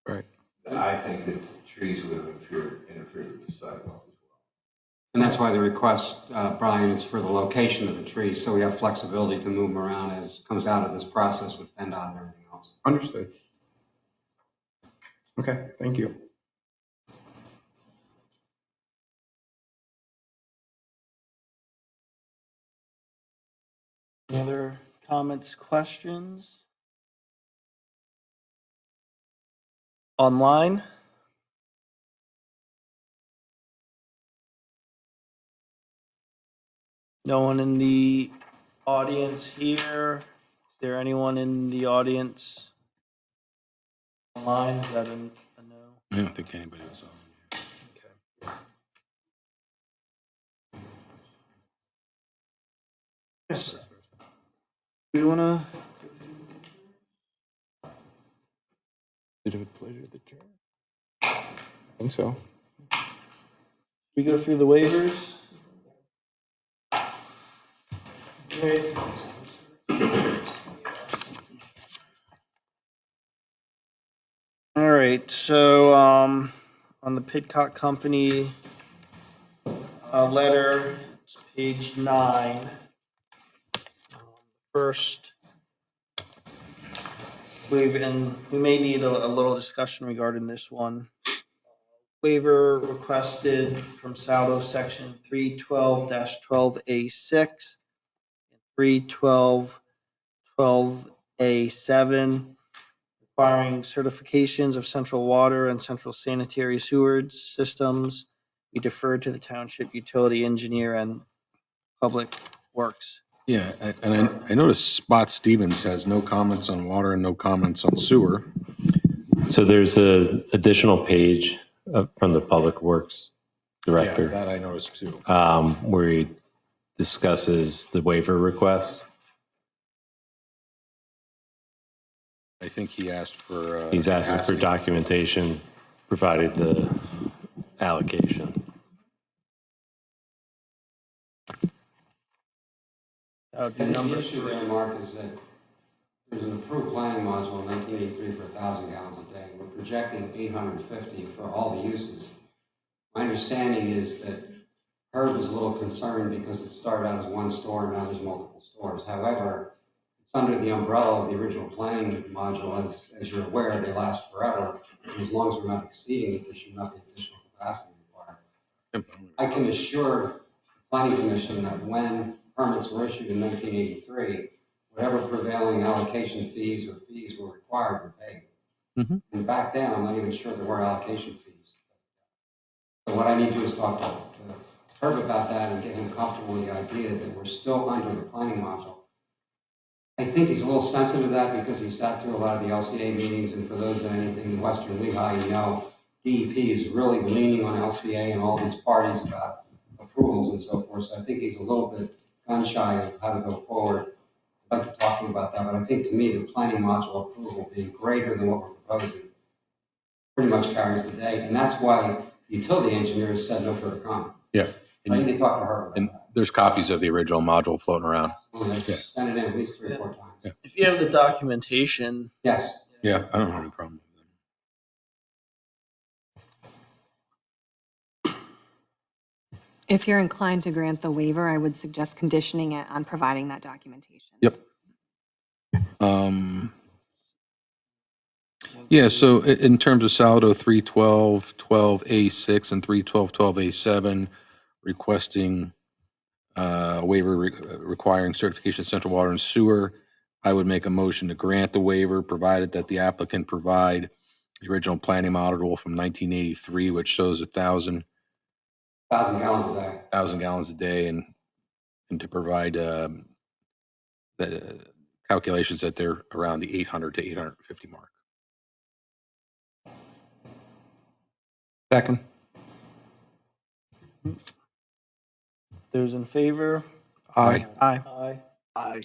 Right. And I think that the trees would have interfered with the sidewalk as well. And that's why the request, Brian, is for the location of the trees, so we have flexibility to move them around as comes out of this process with PennDOT and everything else. Understood. Okay, thank you. Any other comments, questions? Online? No one in the audience here? Is there anyone in the audience online? Is that a no? I don't think anybody was on. Yes. Do you want to? Is it a pleasure of the chair? I think so. We go through the waivers? Okay. All right, so on the Pidcock Company letter, it's page 9. First, we may need a little discussion regarding this one. Waiver requested from SALDO section 312-12A6 and 312-12A7, requiring certifications of central water and central sanitary sewage systems. We defer to the township utility engineer and public works. Yeah, and I noticed Spot Stevens has no comments on water and no comments on sewer. So there's a additional page from the Public Works Yeah, Director that I noticed too. where he discusses the waiver request. I think he asked for. He's asking for capacity. documentation, provided the allocation. That would be The number issue 3. there, Mark, is that there's an approved planning module in 1983 for 1,000 gallons a day. We're projecting 850 for all the uses. My understanding is that Herb is a little concerned because it started out as one store and now there's multiple stores. However, it's under the umbrella of the original planning module. As you're aware, they last forever. And as long as we're not exceeding it, there should not be additional capacity required. I can assure the planning commission that when permits were issued in 1983, whatever prevailing allocation fees or fees were required were paid. Mhm. And back then, I'm not even sure there were allocation fees. So what I need to do is talk to Herb about that and get him comfortable with the idea that we're still under the planning module. I think he's a little sensitive to that because he sat through a lot of the LCA meetings, and for those that anything in Western Lehigh, you know, DEP is really leaning on LCA and all these parties about approvals and so forth. So I think he's a little bit gun shy of how to go forward. I'd like to talk to him about that, but I think to me, the planning module approval being greater than what we're proposing pretty much carries the day. And that's why the utility engineers said no further comment. Yeah. I need to talk to her about And that. there's copies of the original module floating around. I've Yeah. sent it in at least 3 or 4 times. Yeah. If you have the documentation, Yes. Yeah, I don't have any problem with If you're inclined to grant the waiver, I would suggest conditioning it on providing that documentation. Yep. Yeah, so in terms of Saldo 312.12A6 and 312.12A7, requesting waiver requiring certification of central water and sewer, I would make a motion to grant the waiver, provided that the applicant provide the original planning module from 1983, which shows 1,000 gallons a day. 1,000 gallons a day, and to provide the calculations that they're around the 800 to 850 mark. Second. those in favor? Aye. Aye. Aye. Aye.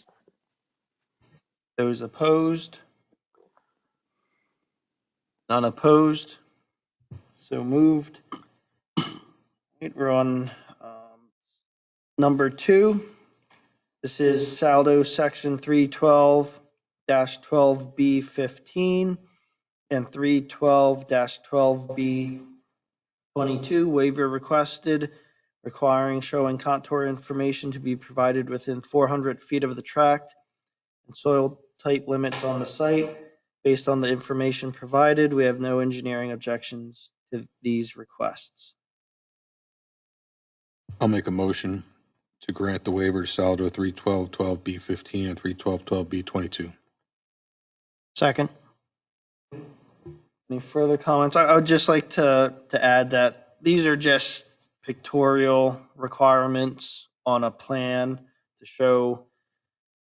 Those opposed? None opposed? So moved. Right, we're on number 2. This is Saldo Section 312-12B15 and 312-12B22. Waiver requested, requiring showing contour information to be provided within 400 feet of the tract and soil type limits on the site. Based on the information provided, we have no engineering objections to these requests. I'll make a motion to grant the waiver to Saldo 312.12B15 and 312.12B22. Second. Any further comments? I would just like to add that these are just pictorial requirements on a plan to show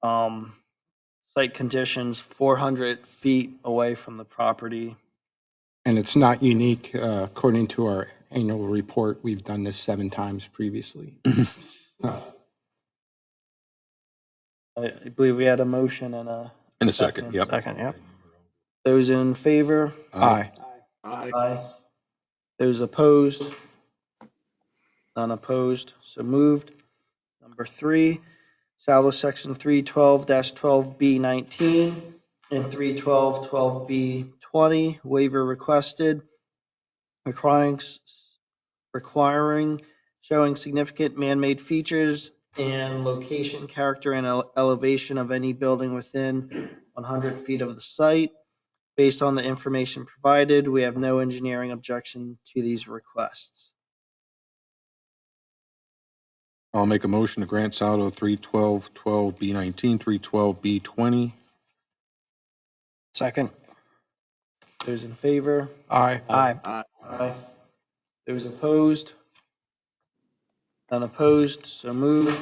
site conditions 400 feet away from the property. And it's not unique. According to our annual report, we've done this 7 times previously. I believe we had a motion and a In a second, yep. Second, yep. Those in favor? Aye. Aye. Those opposed? None opposed, so moved. Number 3, Saldo Section 312-12B19 and 312-12B20, waiver requested, requiring showing significant man-made features and location, character, and elevation of any building within 100 feet of the site. Based on the information provided, we have no engineering objection to these requests. I'll make a motion to grant Saldo 312.12B19, 312.B20. Second. Those in favor? Aye. Aye. Aye. Those opposed? None opposed, so moved.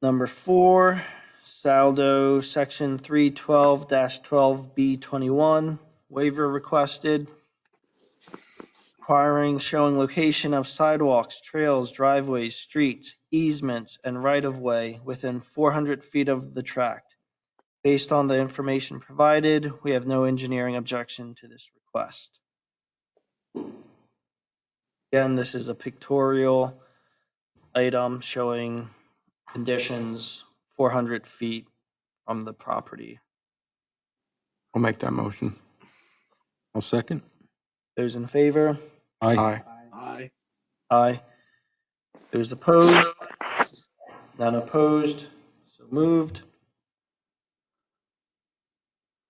Number 4, Saldo Section 312-12B21, waiver requested, requiring showing location of sidewalks, trails, driveways, streets, easements, and right-of-way within 400 feet of the tract. Based on the information provided, we have no engineering objection to this request. Again, this is a pictorial item showing conditions 400 feet from the property. I'll make that motion. I'll second. Those in favor? Aye. Aye. Aye. Those opposed? None opposed, so moved.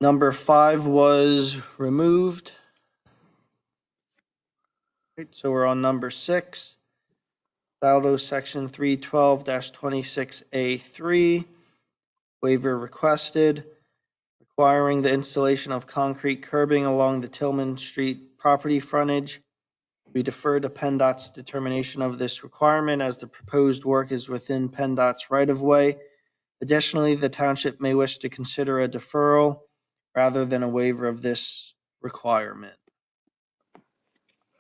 Number 5 was removed. Right, so we're on number 6. Saldo Section 312-26A3, waiver requested, requiring the installation of concrete curbing along the Tillman Street property frontage We defer to PennDOT's determination of this requirement as the proposed work is within PennDOT's right-of-way. Additionally, the township may wish to consider a deferral rather than a waiver of this requirement.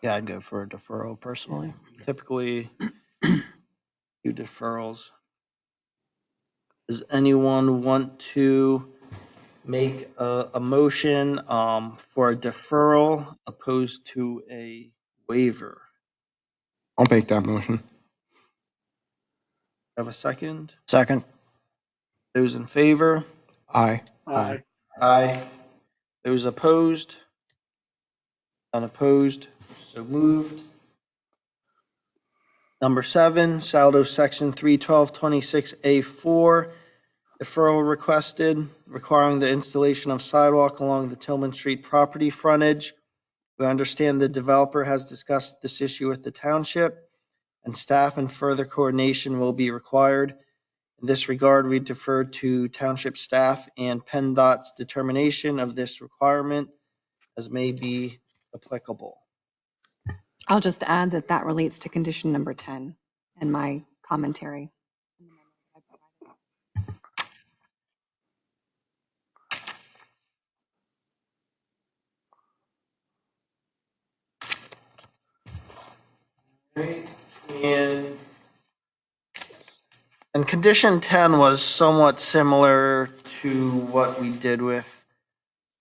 Yeah, I'd go for a deferral personally. Typically, do deferrals. Does anyone want to make a motion for a deferral opposed to a waiver? I'll make that motion. Have a second? Second. Those in favor? Aye. Aye. Aye. Those opposed? Unopposed? So moved. Number 7, Saldo Section 31226A4, deferral requested requiring the installation of sidewalk along the Tillman Street property frontage. We understand the developer has discussed this issue with the township, and staff and further coordination will be required. In this regard, we defer to township staff and PennDOT's determination of this requirement as may be applicable. I'll just add that that relates to condition number 10 in my commentary. And condition 10 was somewhat similar to what we did with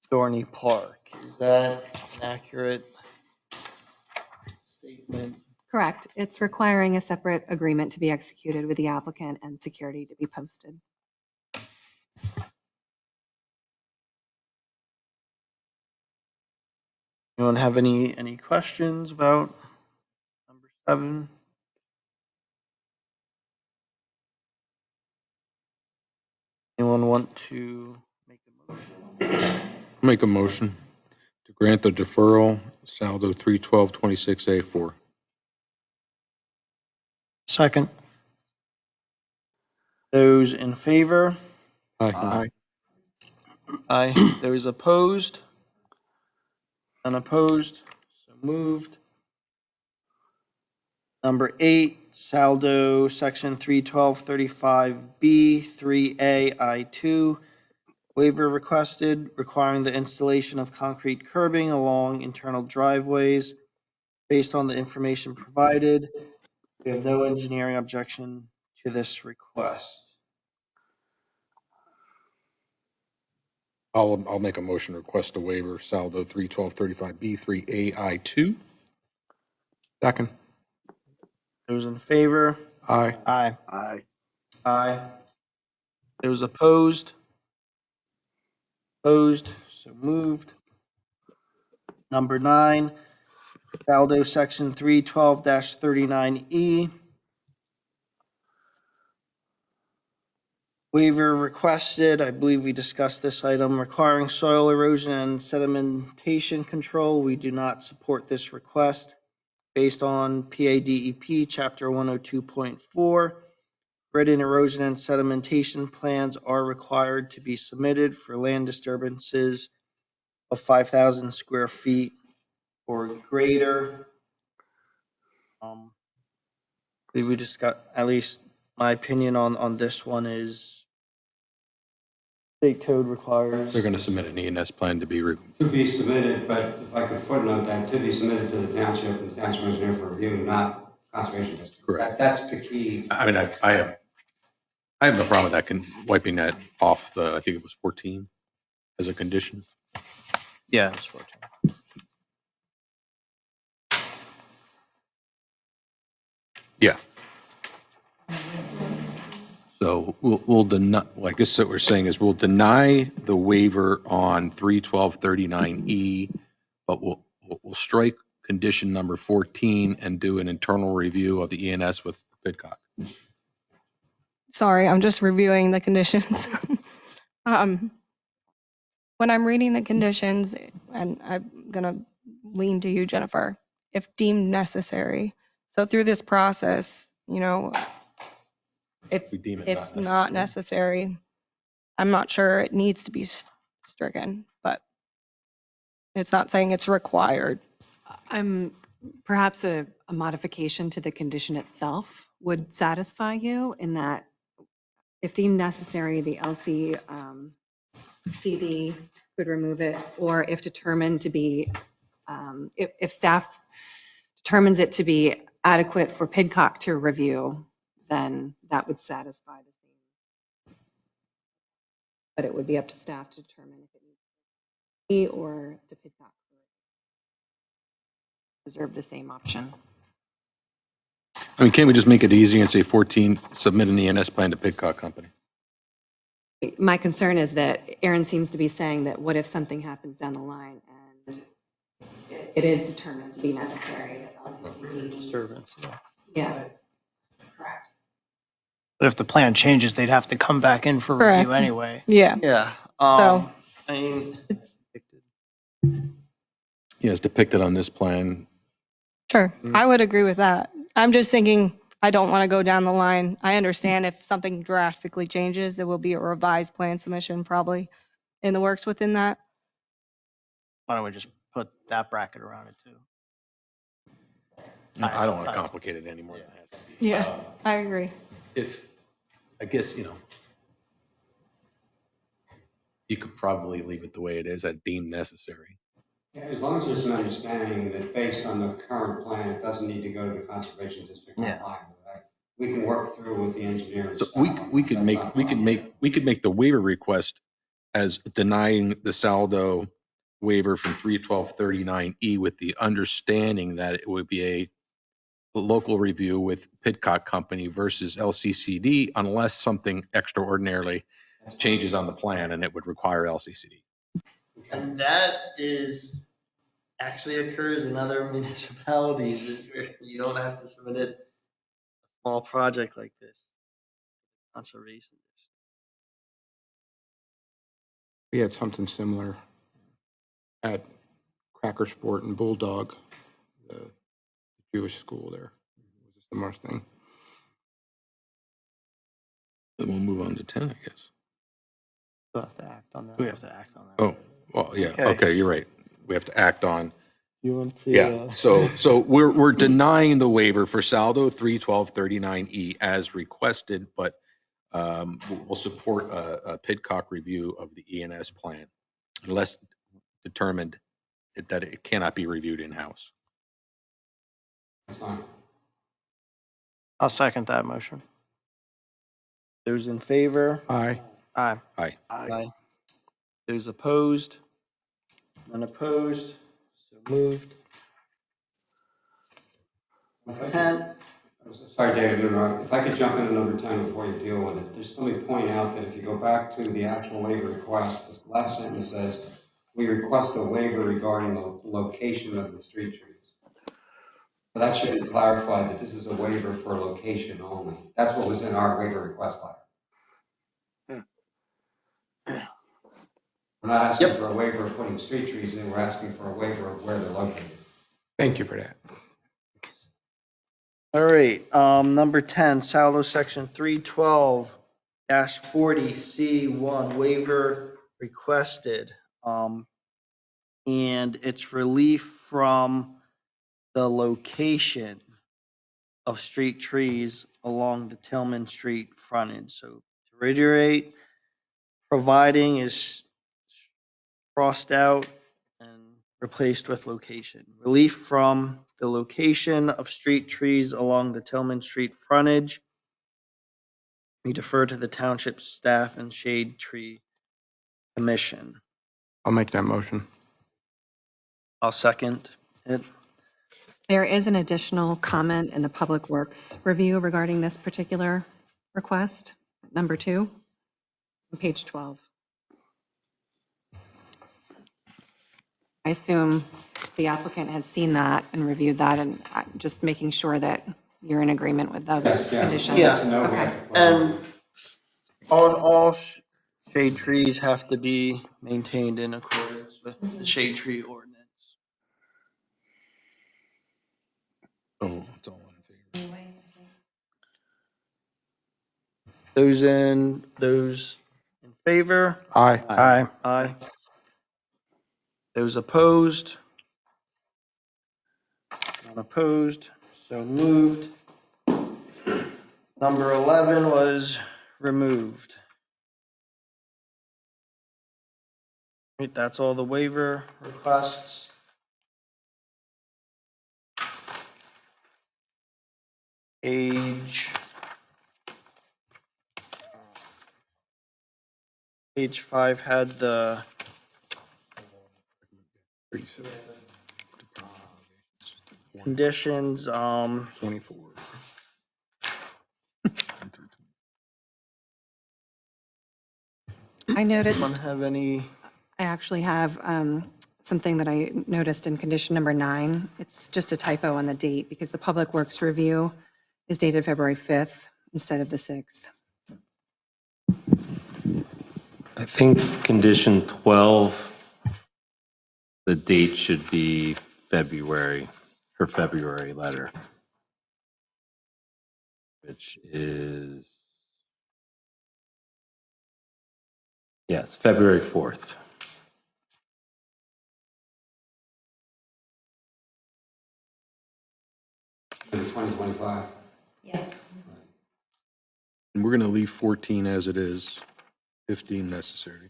Thorny Park. Is that an accurate statement? Correct. It's requiring a separate agreement to be executed with the applicant and security to be posted. Anyone have any questions about number 7? Anyone want to make a motion? Make a motion to grant the deferral, saldo 31226A4. Second. Those in favor? Aye. Aye. Those opposed? Unopposed? So moved. Number 8, Saldo Section 31235B 3A I2, waiver requested requiring the installation of concrete curbing along internal driveways. Based on the information provided, we have no engineering objection to this request. I'll make a motion to request a waiver, saldo 31235B 3AI2. Second. Those in favor? Aye. Aye. Aye. Those opposed? Opposed, so moved. Number 9, Saldo Section 312-39E. Waiver requested, I believe we discussed this item, requiring soil erosion and sedimentation control. We do not support this request. Based on PADEP Chapter 102.4, written erosion and sedimentation plans are required to be submitted for land disturbances of 5,000 square feet or greater. I believe we just got, at least my opinion on this one is state code requires. They're going to submit an ENS plan to be To be submitted, but if I could footnote that, to be submitted to the township and the township engineer for review, not conservation district. Correct. That's the key. I mean, I have no problem with that, wiping that off I think it was 14 as a condition. Yeah, it's 14. Yeah. So we'll deny, I guess what we're saying is we'll deny the waiver on 31239E, but we'll strike condition number 14 and do an internal review of the ENS with Pidcock. Sorry, I'm just reviewing the conditions. When I'm reading the conditions, and I'm gonna lean to you, Jennifer, if deemed necessary. So through this process, if We deem it it's not necessary, I'm not sure it needs to be stricken, but it's not saying it's required. I'm Perhaps a modification to the condition itself would satisfy you in that if deemed necessary, the LCCD could remove it, or if determined to be, if staff determines it to be adequate for Pidcock to review, then that would satisfy the same. But it would be up to staff to determine if it needs to be or to Pidcock reserve the same option. I mean, can't we just make it easy and say 14, submit an ENS plan to Pidcock Company? My concern is that Aaron seems to be saying that what if something happens down the line and it is determined to be necessary that LCCD. Disturbance, yeah. Yeah, correct. But if the plan changes, they'd have to come back in for Correct. review anyway. Yeah. Yeah. So- I mean, Yeah, it's depicted on this plan. Sure, I would agree with that. I'm just thinking, I don't want to go down the line. I understand if something drastically changes, there will be a revised plan submission probably in the works within that. Why don't we just put that bracket around it too? I don't want to complicate it any more than it has to be. Yeah, I agree. If, I guess, you could probably leave it the way it is, at deemed necessary. Yeah, as long as there's an understanding that based on the current plan, it doesn't need to go to the conservation district. I'm Yeah. fine with that. We can work through with the engineer. and So staff on we that. could That's make, not a we could problem. make the waiver request as denying the Saldo waiver from 31239E with the understanding that it would be a local review with Pidcock Company versus LCCD unless something extraordinarily changes on the plan and it would require LCCD. and that is actually occurs in other municipalities. You don't have to submit it, a small project like this. Conservation. We had something similar at Cracker Sport and Bulldog, the Jewish school there. It was a similar thing. Then we'll move on to 10, I guess. We'll have to act on that. We have to act on that. Oh, well, yeah, Okay. okay, you're right. We have to act on. You want to? Yeah, so we're denying the waiver for Saldo 31239E as requested, but we'll support a Pidcock review of the ENS plan unless determined that it cannot be reviewed in-house. That's fine. I'll second that motion. Those in favor? Aye. Aye. Aye. Aye. Those opposed? None opposed? So moved. Ten. Sorry, David, to interrupt. If I could jump in another time before you deal with it, just let me point out that if you go back to the actual waiver request, this last sentence says, we request a waiver regarding the location of the street trees. But that should be clarified that this is a waiver for location only. That's what was in our waiver request letter. We're not asking for a waiver of putting street trees in, we're asking for a waiver of where they're located. Thank you for that. All right, number 10, Saldo section 312-40C1 waiver requested. And it's relief from the location of street trees along the Tillman Street frontage. So to reiterate, providing is crossed out and replaced with location. Relief from the location of street trees along the Tillman Street frontage. We defer to the township staff and shade tree commission. I'll make that motion. I'll second it. There is an additional comment in the Public Works review regarding this particular request, number 2, on page 12. I assume the applicant had seen that and reviewed that, and just making sure that you're in agreement with those Yes, yeah. conditions. Yeah. That's a no, we Okay. have to put And all shade trees have to be maintained in accordance with the shade tree ordinance. Oh, it's all in favor. Those in favor? Aye. Aye. Aye. Those opposed? Unopposed, so moved. Number 11 was removed. Right, that's all the waiver requests. Page 5 had the conditions, 24. I noticed, anyone have any? I actually have something that I noticed in condition number 9. It's just a typo on the date because the Public Works review is dated February 5th instead of the 6th. I think condition 12, the date should be February, her February letter, which is, yes, February 4th. For the 2025. Yes. And we're going to leave 14 as it is, 15 necessary.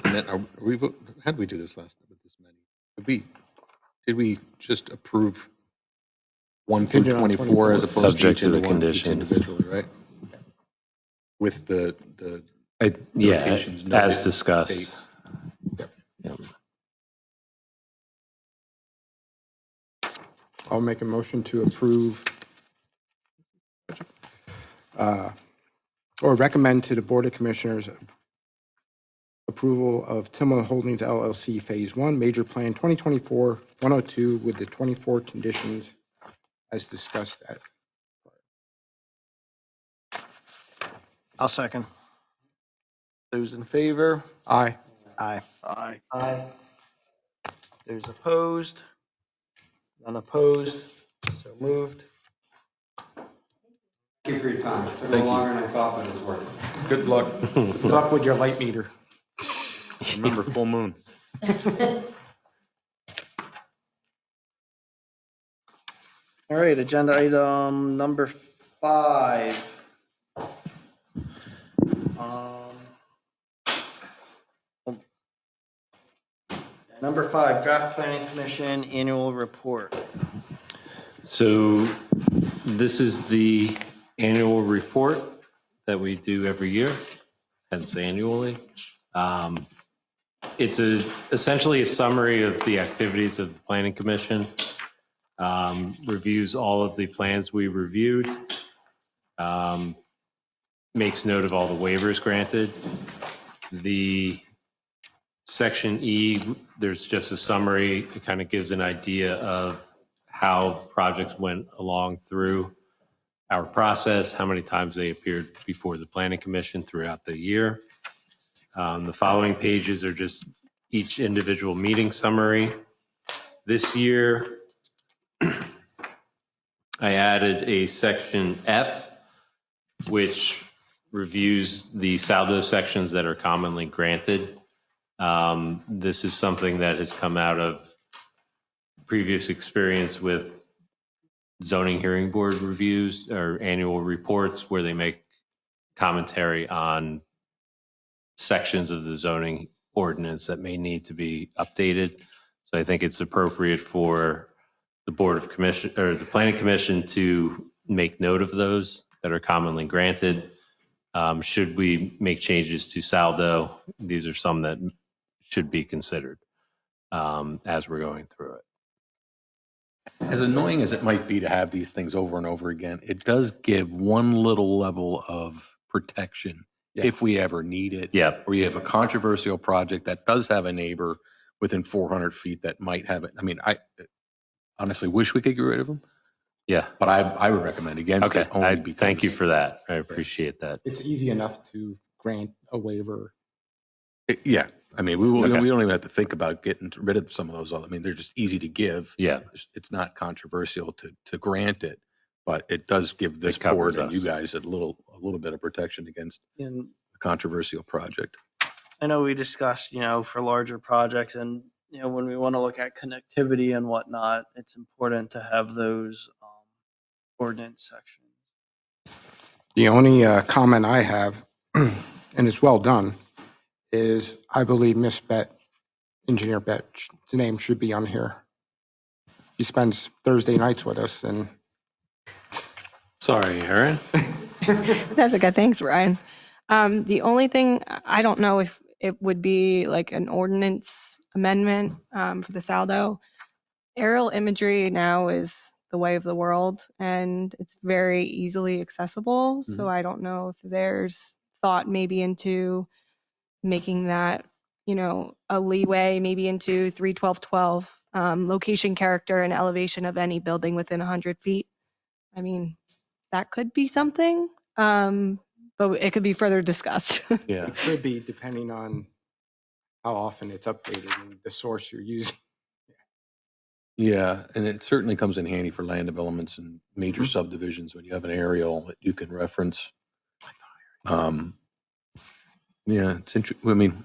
And then how did we do this last time with this many? Did we just approve 1 through Contingent on 24 as 24. opposed to Subject each to the individual- each conditions. individually, right? With the Yeah, notations as noted discussed. dates. Yep. I'll make a motion to approve or recommend to the Board of Commissioners approval of Tillman Holdings LLC Phase 1 Major Plan 2024-102 with the 24 conditions as discussed at. I'll second. Those in favor? Aye. Aye. Aye. Aye. Those opposed? None opposed, so moved. Thank you for your time. It took a Thank little you. longer than I thought, but it was worth it. Good luck. Good luck with your light meter. Remember, full moon. All right, agenda item number 5. Number 5, Draft Planning Commission Annual Report. So this is the annual report that we do every year, hence annually. It's essentially a summary of the activities of the Planning Commission, reviews all of the plans we reviewed, makes note of all the waivers granted. The Section E, there's just a summary. It kind of gives an idea of how projects went along through our process, how many times they appeared before the Planning Commission throughout the year. The following pages are just each individual meeting summary. This year, I added a section F, which reviews the saldo sections that are commonly granted. This is something that has come out of previous experience with zoning hearing board reviews or annual reports where they make commentary on sections of the zoning ordinance that may need to be updated. So I think it's appropriate for the Board of Commission or the Planning Commission to make note of those that are commonly granted. Should we make changes to saldo, these are some that should be considered as we're going through it. As annoying as it might be to have these things over and over again, it does give one little level of protection if we ever need it. Yeah. Or you have a controversial project that does have a neighbor within 400 feet that might have it. I mean, I honestly wish we could get rid of them, Yeah. but I would recommend against Okay. it only because. Thank you for that. I appreciate that. It's easy enough to grant a waiver. Yeah. I mean, we Okay. don't even have to think about getting rid of some of those. I mean, they're just easy to give. Yeah. It's not controversial to grant it, but it does give this It covers board and you us. guys a little bit of protection against And a controversial project. I know we discussed, for larger projects and when we want to look at connectivity and whatnot, it's important to have those ordinance sections. The only comment I have, and it's well done, is I believe Miss Bet, Engineer Bet's name should be on here. She spends Thursday nights with us, and Sorry, Aaron. That's okay. Thanks, Ryan. The only thing, I don't know if it would be like an ordinance amendment for the Saldo. Aerial imagery now is the way of the world, and it's very easily accessible. So I don't know if there's thought maybe into making that, a leeway, maybe into 31212, location, character, and elevation of any building within 100 feet. I mean, that could be something, but it could be further discussed. Yeah. it could be depending on how often it's updated and the source you're using. Yeah, and it certainly comes in handy for land developments and major subdivisions when you have an aerial that you can reference. Yeah, it's interesting. I mean,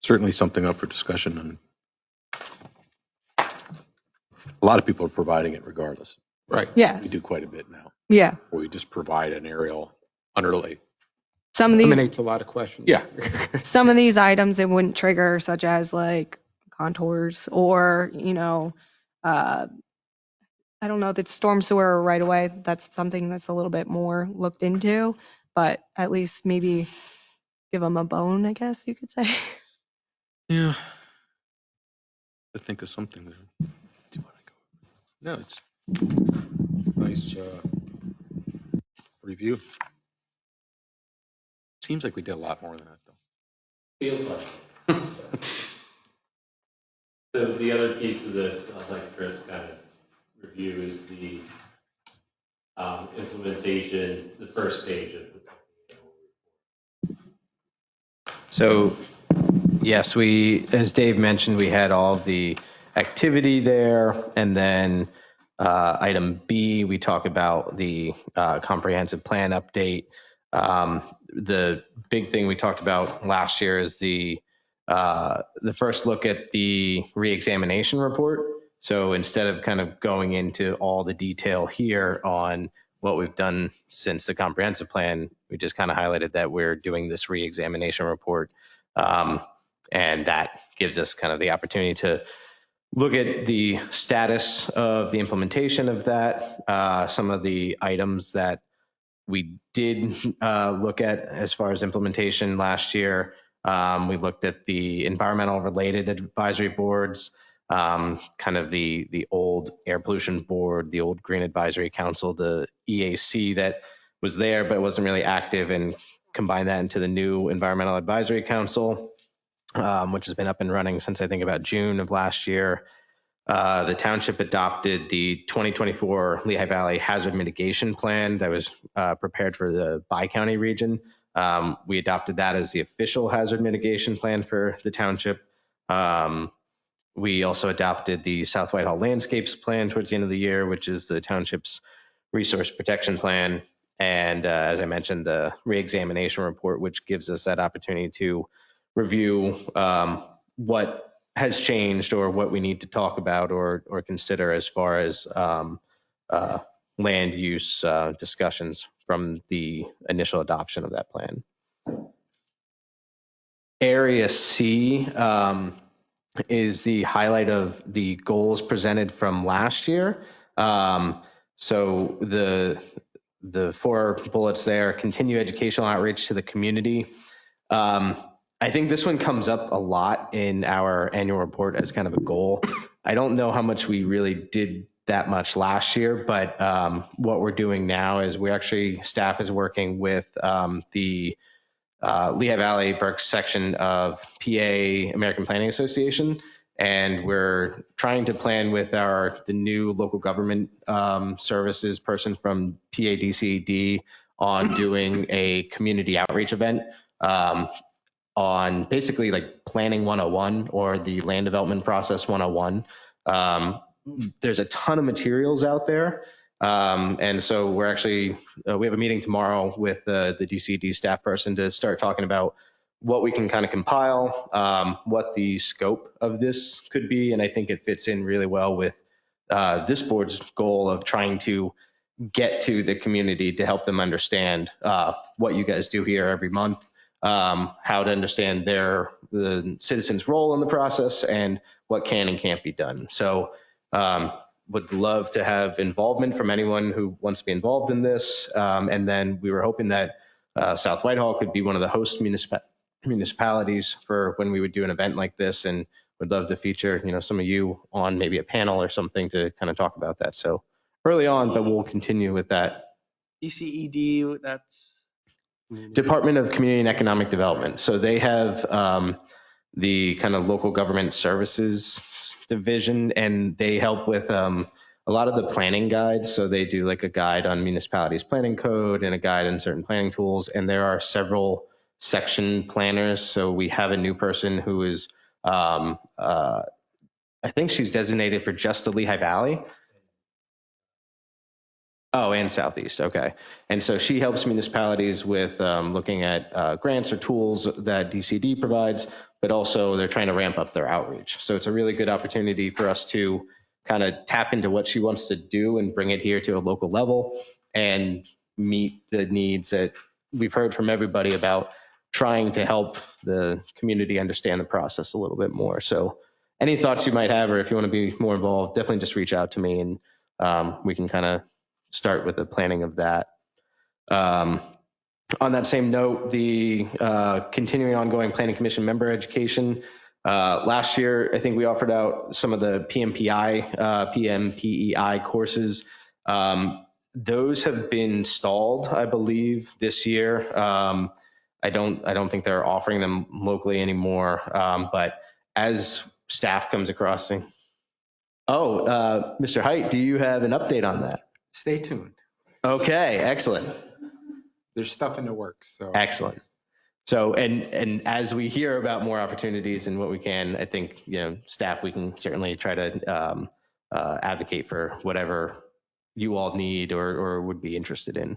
certainly something up for discussion, and a lot of people are providing it regardless. Right. Yes. We do quite a bit now, Yeah. where we just provide an aerial underlay. Some of these, Eliminates a lot of questions. Yeah. some of these items it wouldn't trigger, such as like contours or, I don't know if it's storm sewer right away. That's something that's a little bit more looked into, but at least maybe give them a bone, I guess you could say. Yeah. To think of something there. Do you want to go? No, it's nice review. Seems like we did a lot more than that, though. Feels like. So the other piece of this, I'd like Chris kind of review is the implementation, the first page of the. So, yes, as Dave mentioned, we had all the activity there, and then item B, we talk about the comprehensive plan update. The big thing we talked about last year is the first look at the reexamination report. So instead of kind of going into all the detail here on what we've done since the comprehensive plan, we just kind of highlighted that we're doing this reexamination report. And that gives us kind of the opportunity to look at the status of the implementation of that, some of the items that we did look at as far as implementation last year. We looked at the environmental related advisory boards, kind of the old air pollution board, the old green advisory council, the EAC that was there but wasn't really active, and combine that into the new environmental advisory council, which has been up and running since I think about June of last year. The township adopted the 2024 Lehigh Valley Hazard Mitigation Plan that was prepared for the Bi-County region. We adopted that as the official hazard mitigation plan for the township. We also adopted the South Whitehall Landscapes Plan towards the end of the year, which is the township's resource protection plan. And as I mentioned, the reexamination report, which gives us that opportunity to review what has changed or what we need to talk about or consider as far as land use discussions from the initial adoption of that plan. Area C is the highlight of the goals presented from last year. So the 4 bullets there: continue educational outreach to the community. I think this one comes up a lot in our annual report as kind of a goal. I don't know how much we really did that much last year, but what we're doing now is staff is working with the Lehigh Valley Berks section of PA American Planning Association, and we're trying to plan with the new local government services person from PADCD on doing a community outreach event on basically like planning 101 or the land development process 101. There's a ton of materials out there. And so we have a meeting tomorrow with the DCD staff person to start talking about what we can kind of compile, what the scope of this could be. And I think it fits in really well with this board's goal of trying to get to the community to help them understand what you guys do here every month, how to understand the citizens' role in the process, and what can and can't be done. So would love to have involvement from anyone who wants to be involved in this. And then we were hoping that South Whitehall could be one of the host municipalities for when we would do an event like this, and would love to feature, some of you on maybe a panel or something to kind of talk about that. So early on, but we'll continue with that. DCED, that's Department of Community and Economic Development. So they have the kind of local government services division, and they help with a lot of the planning guides. So they do like a guide on municipalities planning code and a guide on certain planning tools. And there are several section planners. So we have a new person who is, I think she's designated for just the Lehigh Valley. Oh, and Southeast. Okay. And so she helps municipalities with looking at grants or tools that DCD provides, but also they're trying to ramp up their outreach. So it's a really good opportunity for us to kind of tap into what she wants to do and bring it here to a local level and meet the needs that we've heard from everybody about trying to help the community understand the process a little bit more. So any thoughts you might have, or if you want to be more involved, definitely just reach out to me, and we can kind of start with the planning of that. On that same note, the continuing ongoing Planning Commission member education. Last year, I think we offered out some of the PMPEI courses. Those have been stalled, I believe, this year. I don't think they're offering them locally anymore. But as staff comes across things. Oh, Mr. Height, do you have an update on that? Stay tuned. Okay, excellent. There's stuff in the works. So excellent. So, and as we hear about more opportunities and what we can, I think, staff, we can certainly try to advocate for whatever you all need or would be interested in.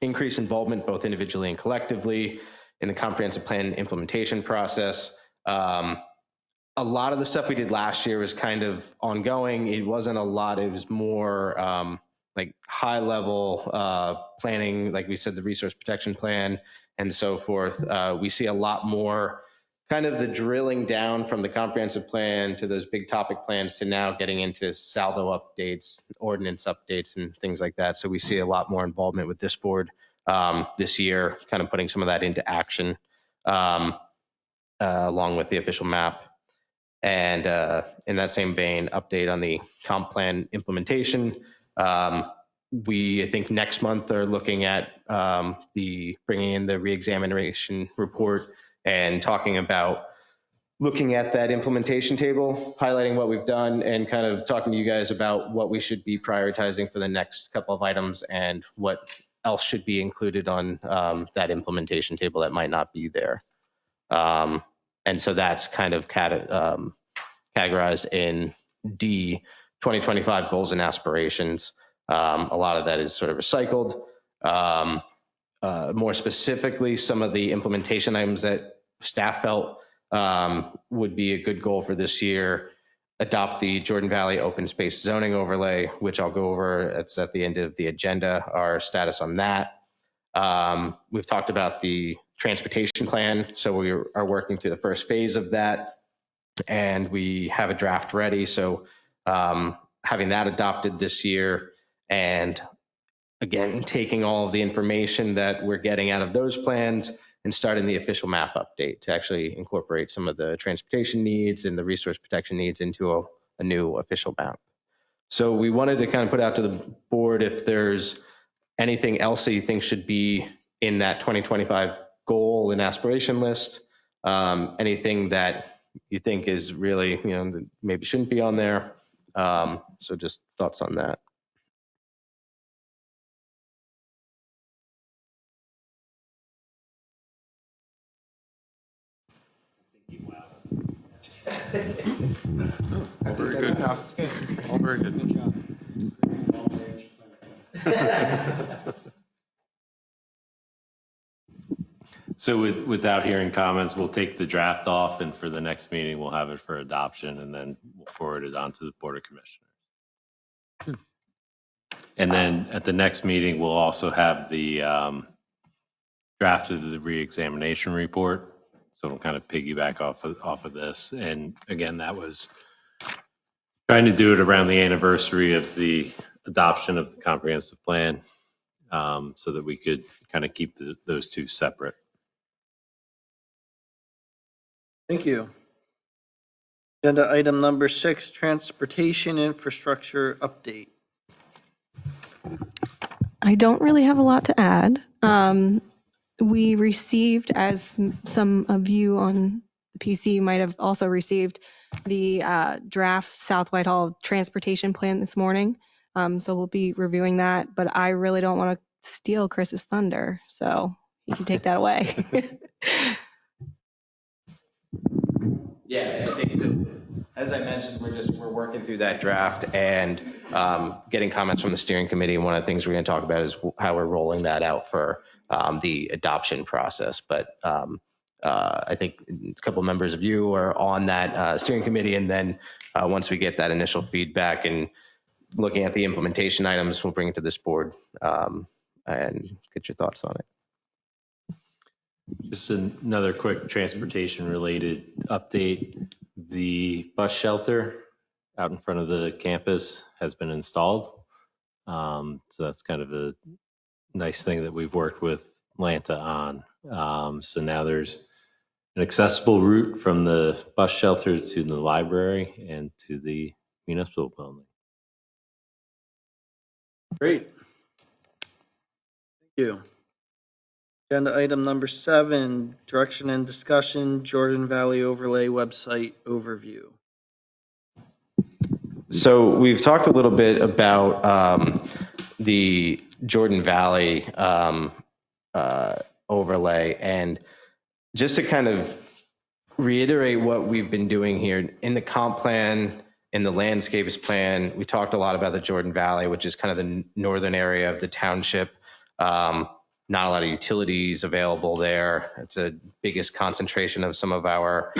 Increase involvement both individually and collectively in the comprehensive plan implementation process. A lot of the stuff we did last year was kind of ongoing. It wasn't a lot. It was more like high level planning, like we said, the resource protection plan and so forth. We see a lot more kind of the drilling down from the comprehensive plan to those big topic plans to now getting into saldo updates, ordinance updates, and things like that. So we see a lot more involvement with this board this year, kind of putting some of that into action along with the official map. And in that same vein, update on the comp plan implementation. We, I think next month are looking at bringing in the reexamination report and talking about looking at that implementation table, highlighting what we've done, and kind of talking to you guys about what we should be prioritizing for the next couple of items and what else should be included on that implementation table that might not be there. And so that's kind of categorized in D, 2025 goals and aspirations. A lot of that is sort of recycled. More specifically, some of the implementation items that staff felt would be a good goal for this year: adopt the Jordan Valley open space zoning overlay, which I'll go over. It's at the end of the agenda, our status on that. We've talked about the transportation plan. So we are working through the first phase of that, and we have a draft ready. So having that adopted this year, and again, taking all of the information that we're getting out of those plans and starting the official map update to actually incorporate some of the transportation needs and the resource protection needs into a new official map. So we wanted to kind of put out to the board if there's anything else that you think should be in that 2025 goal and aspiration list, anything that you think is really, that maybe shouldn't be on there. So just thoughts on that. Very good enough. All very good. Good job. So without hearing comments, we'll take the draft off, and for the next meeting, we'll have it for adoption, and then we'll forward it on to the Board of Commissioners. And then at the next meeting, we'll also have the draft of the reexamination report. So it'll kind of piggyback off of this. And again, that was trying to do it around the anniversary of the adoption of the comprehensive plan, so that we could kind of keep those two separate. Thank you. Agenda item number 6, transportation infrastructure update. I don't really have a lot to add. We received, as some of you on the PC might have also received, the draft South Whitehall transportation plan this morning. So we'll be reviewing that, but I really don't want to steal Chris's thunder, so you can take that away. Yeah, I think, as I mentioned, we're working through that draft and getting comments from the steering committee. And one of the things we're going to talk about is how we're rolling that out for the adoption process. But I think a couple of members of you are on that steering committee. And then once we get that initial feedback and looking at the implementation items, we'll bring it to this board and get your thoughts on it. Just another quick transportation related update. The bus shelter out in front of the campus has been installed. So that's kind of a nice thing that we've worked with Lanta on. So now there's an accessible route from the bus shelter to the library and to the municipal building. Great. Thank you. Agenda item number 7, direction and discussion, Jordan Valley Overlay website overview. So we've talked a little bit about the Jordan Valley overlay, and just to kind of reiterate what we've been doing here in the comp plan, in the landscapes plan, we talked a lot about the Jordan Valley, which is kind of the northern area of the township. Not a lot of utilities available there. It's a biggest concentration of some of our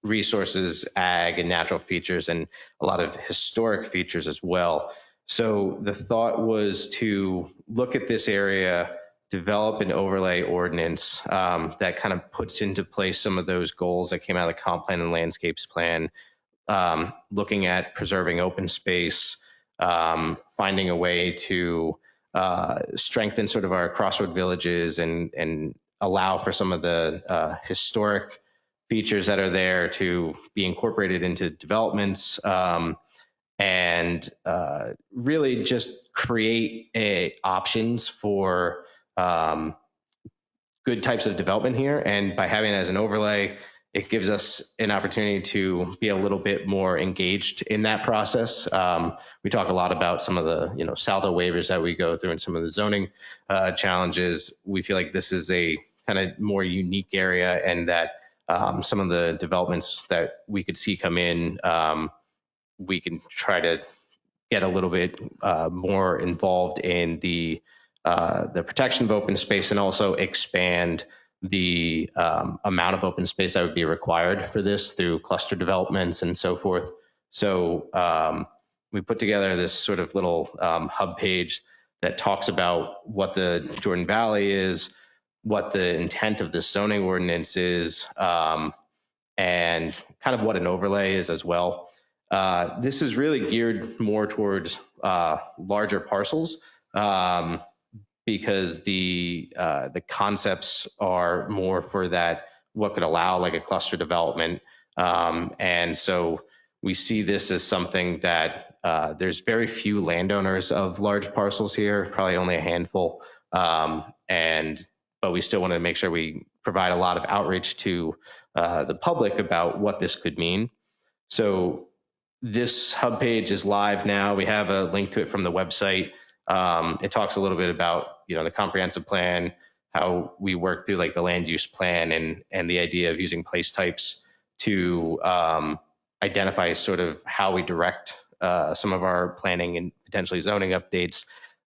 resources, ag and natural features, and a lot of historic features as well. So the thought was to look at this area, develop an overlay ordinance that kind of puts into place some of those goals that came out of the comp plan and landscapes plan, looking at preserving open space, finding a way to strengthen sort of our crossroad villages and allow for some of the historic features that are there to be incorporated into developments, and really just create options for good types of development here. And by having it as an overlay, it gives us an opportunity to be a little bit more engaged in that process. We talk a lot about some of the SALTA waivers that we go through and some of the zoning challenges. We feel like this is a kind of more unique area, and that some of the developments that we could see come in, we can try to get a little bit more involved in the protection of open space, and also expand the amount of open space that would be required for this through cluster developments and so forth. So we put together this sort of little hub page that talks about what the Jordan Valley is, what the intent of this zoning ordinance is, and kind of what an overlay is as well. This is really geared more towards larger parcels, because the concepts are more for that, what could allow like a cluster development. And so we see this as something that there's very few landowners of large parcels here, probably only a handful. But we still want to make sure we provide a lot of outreach to the public about what this could mean. So this hub page is live now. We have a link to it from the website. It talks a little bit about the comprehensive plan, how we work through like the land use plan, and the idea of using place types to identify sort of how we direct some of our planning and potentially zoning updates.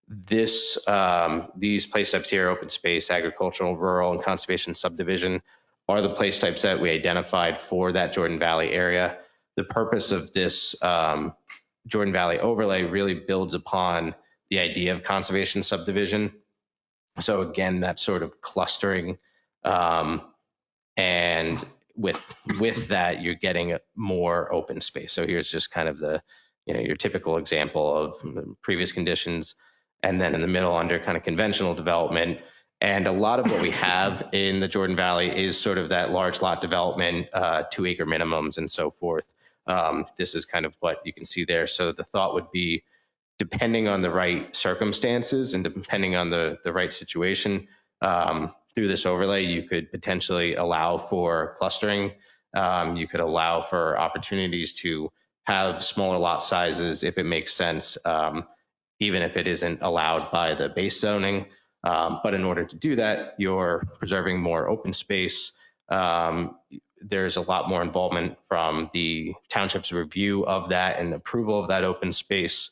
these place types here, open space, agricultural, rural, and conservation subdivision, are the place types that we identified for that Jordan Valley area. The purpose of this Jordan Valley overlay really builds upon the idea of conservation subdivision. So again, that sort of clustering, and with that, you're getting more open space. So here's just kind of the, your typical example of previous conditions. And then in the middle, under kind of conventional development. And a lot of what we have in the Jordan Valley is sort of that large lot development, 2 acre minimums and so forth. This is kind of what you can see there. So the thought would be, depending on the right circumstances and depending on the right situation, through this overlay, you could potentially allow for clustering. You could allow for opportunities to have smaller lot sizes if it makes sense, even if it isn't allowed by the base zoning. But in order to do that, you're preserving more open space. There's a lot more involvement from the township's review of that and approval of that open space.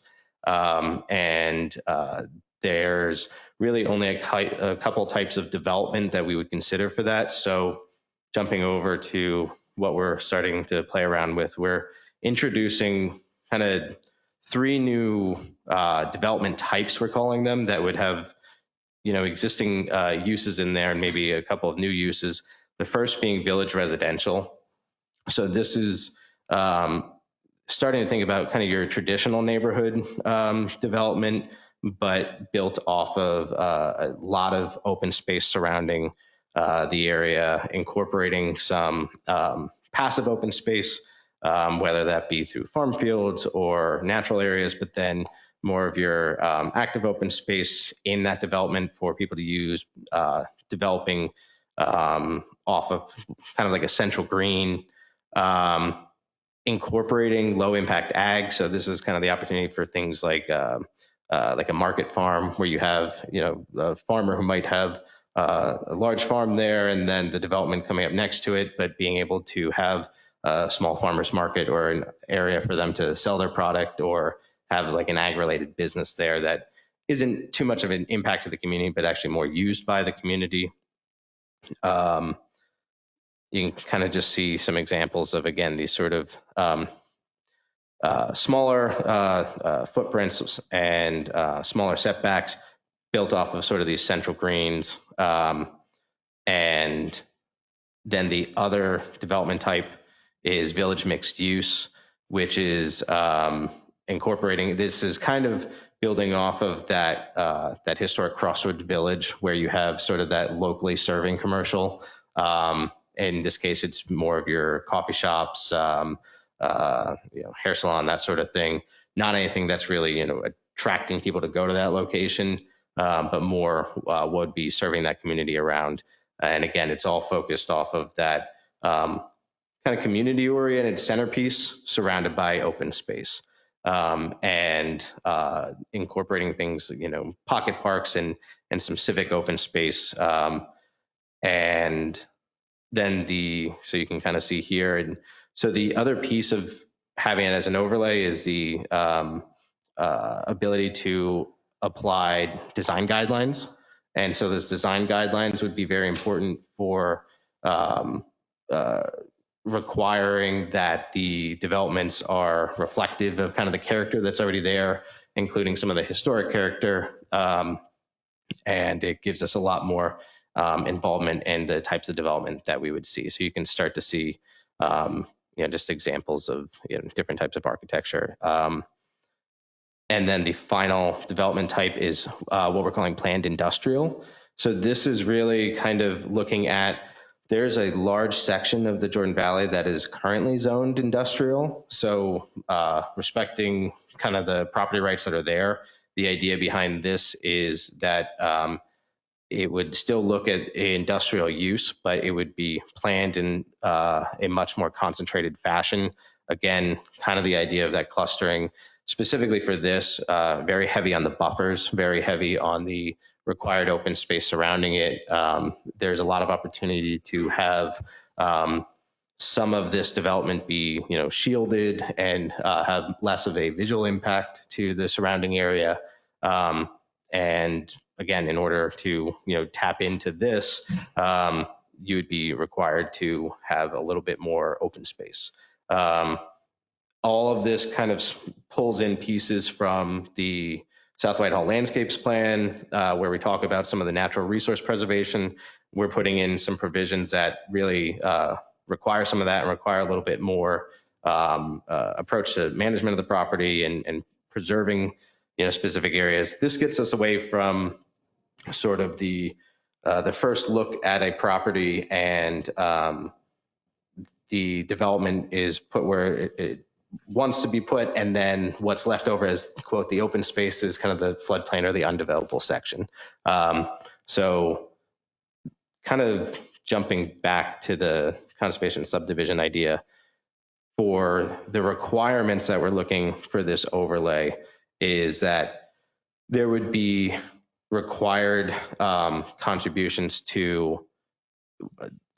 There's really only a couple types of development that we would consider for that. So jumping over to what we're starting to play around with, we're introducing kind of 3 new development types, we're calling them, that would have, existing uses in there and maybe a couple of new uses. The first being village residential. So this is starting to think about kind of your traditional neighborhood development, but built off of a lot of open space surrounding the area, incorporating some passive open space, whether that be through farm fields or natural areas, but then more of your active open space in that development for people to use, developing off of kind of like a central green, incorporating low impact ag. So this is kind of the opportunity for things like a market farm, where you have, a farmer who might have a large farm there and then the development coming up next to it, but being able to have a small farmer's market or an area for them to sell their product, or have like an ag related business there that isn't too much of an impact to the community, but actually more used by the community. You can kind of just see some examples of, again, these sort of smaller footprints and smaller setbacks built off of sort of these central greens. And then the other development type is village mixed use, which is incorporating, this is kind of building off of that historic Crossroads Village, where you have sort of that locally serving commercial. In this case, it's more of your coffee shops, hair salon, that sort of thing. Not anything that's really, attracting people to go to that location, but more would be serving that community around. And again, it's all focused off of that kind of community-oriented centerpiece surrounded by open space, and incorporating things, pocket parks and some civic open space. And then so you can kind of see here. And so the other piece of having it as an overlay is the ability to apply design guidelines. And so those design guidelines would be very important for requiring that the developments are reflective of kind of the character that's already there, including some of the historic character. And it gives us a lot more involvement in the types of development that we would see. So you can start to see, just examples of different types of architecture. And then the final development type is what we're calling planned industrial. So this is really kind of looking at, there's a large section of the Jordan Valley that is currently zoned industrial. So respecting kind of the property rights that are there, the idea behind this is that it would still look at industrial use, but it would be planned in a much more concentrated fashion. Again, kind of the idea of that clustering, specifically for this, very heavy on the buffers, very heavy on the required open space surrounding it. There's a lot of opportunity to have some of this development be, shielded, and have less of a visual impact to the surrounding area. And again, in order to tap into this, you would be required to have a little bit more open space. All of this kind of pulls in pieces from the South Whitehall Landscapes Plan, where we talk about some of the natural resource preservation. We're putting in some provisions that really require some of that and require a little bit more approach to management of the property and preserving specific areas. This gets us away from sort of the first look at a property and the development is put where it wants to be put, and then what's left over as, quote, the open space is kind of the floodplain or the undevelopable section. So kind of jumping back to the conservation subdivision idea, for the requirements that we're looking for this overlay is that there would be required contributions to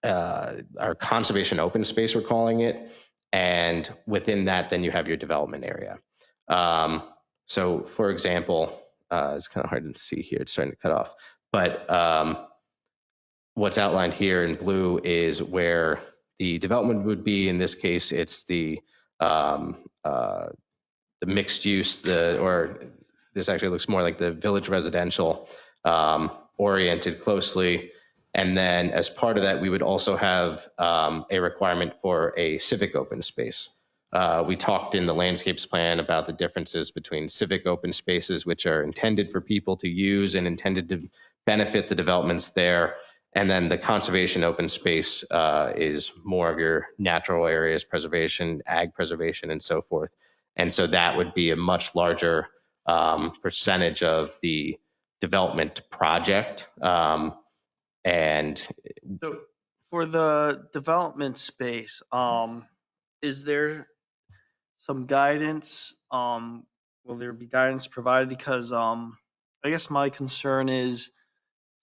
our conservation open space, we're calling it. And within that, then you have your development area. So for example, it's kind of hard to see here, it's starting to cut off, but what's outlined here in blue is where the development would be. In this case, it's the mixed use, or this actually looks more like the village residential, oriented closely. And then as part of that, we would also have a requirement for a civic open space. We talked in the landscapes plan about the differences between civic open spaces, which are intended for people to use and intended to benefit the developments there. And then the conservation open space is more of your natural areas preservation, ag preservation, and so forth. And so that would be a much larger percentage of the development project. And So for the development space, is there some guidance? Will there be guidance provided? Because I guess my concern is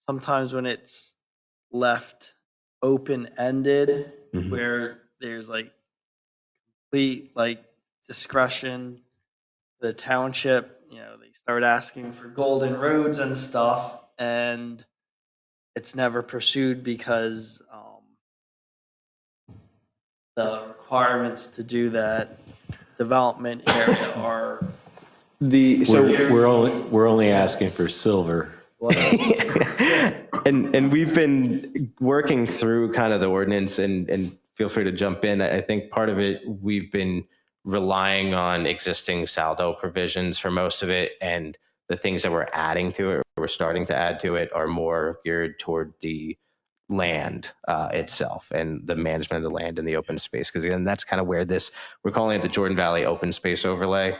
sometimes when it's left open-ended, where there's like complete discretion, the township, they start asking for golden roads and stuff, and it's never pursued because the requirements to do that development area are we're only asking for silver. and we've been working through kind of the ordinance, and feel free to jump in. I think part of it, we've been relying on existing saldo provisions for most of it, and the things that we're adding to it, or we're starting to add to it, are more geared toward the land itself and the management of the land and the open space. Because again, that's kind of where we're calling it the Jordan Valley Open Space Overlay.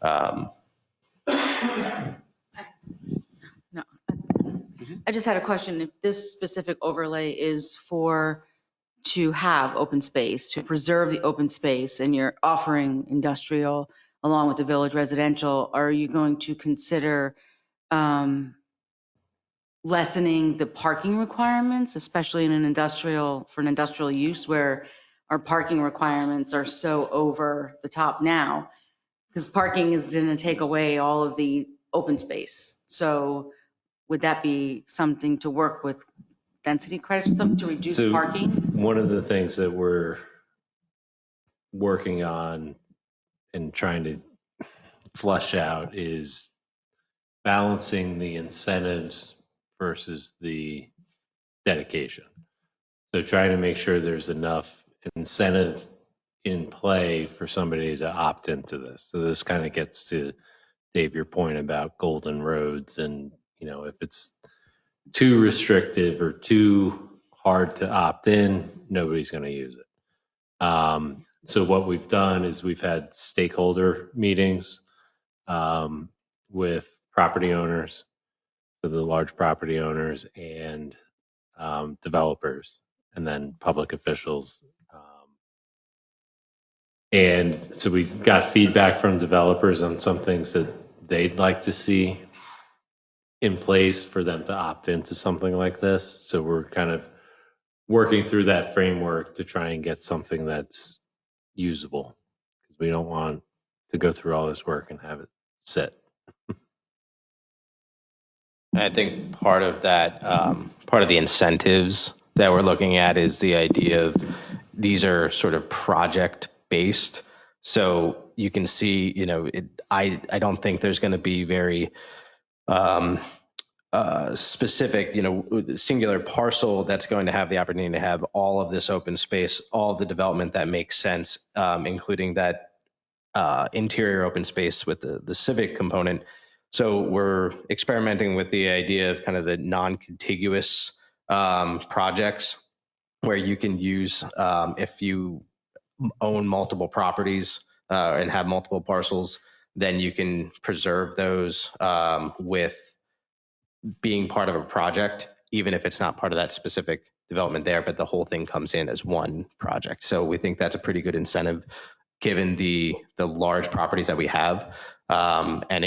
No, I just had a question. If this specific overlay is to have open space, to preserve the open space, and you're offering industrial along with the village residential, are you going to consider lessening the parking requirements, especially for an industrial use where our parking requirements are so over the top now? Because parking is going to take away all of the open space. So would that be something to work with density credits or something to reduce parking? One of the things that we're working on and trying to flush out is balancing the incentives versus the dedication. So trying to make sure there's enough incentive in play for somebody to opt into this. So this kind of gets to, Dave, your point about golden roads, and if it's too restrictive or too hard to opt in, nobody's going to use it. So what we've done is we've had stakeholder meetings with property owners, so the large property owners, and developers, and then public officials. And so we got feedback from developers on some things that they'd like to see in place for them to opt into something like this. So we're kind of working through that framework to try and get something that's usable, because we don't want to go through all this work and have it sit. I think part of that, part of the incentives that we're looking at is the idea of these are sort of project based. So you can see, I don't think there's going to be very um, specific, singular parcel that's going to have the opportunity to have all of this open space, all of the development that makes sense, including that interior open space with the civic component. So we're experimenting with the idea of kind of the non-contiguous projects where you can use, if you own multiple properties and have multiple parcels, then you can preserve those with being part of a project, even if it's not part of that specific development there, but the whole thing comes in as one project. So we think that's a pretty good incentive given the large properties that we have. And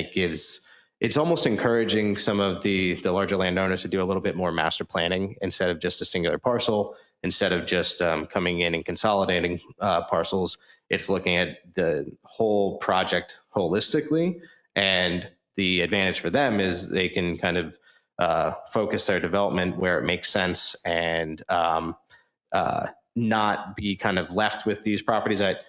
it's almost encouraging some of the larger landowners to do a little bit more master planning instead of just a singular parcel, instead of just coming in and consolidating parcels. It's looking at the whole project holistically. And the advantage for them is they can kind of focus their development where it makes sense and not be kind of left with these properties that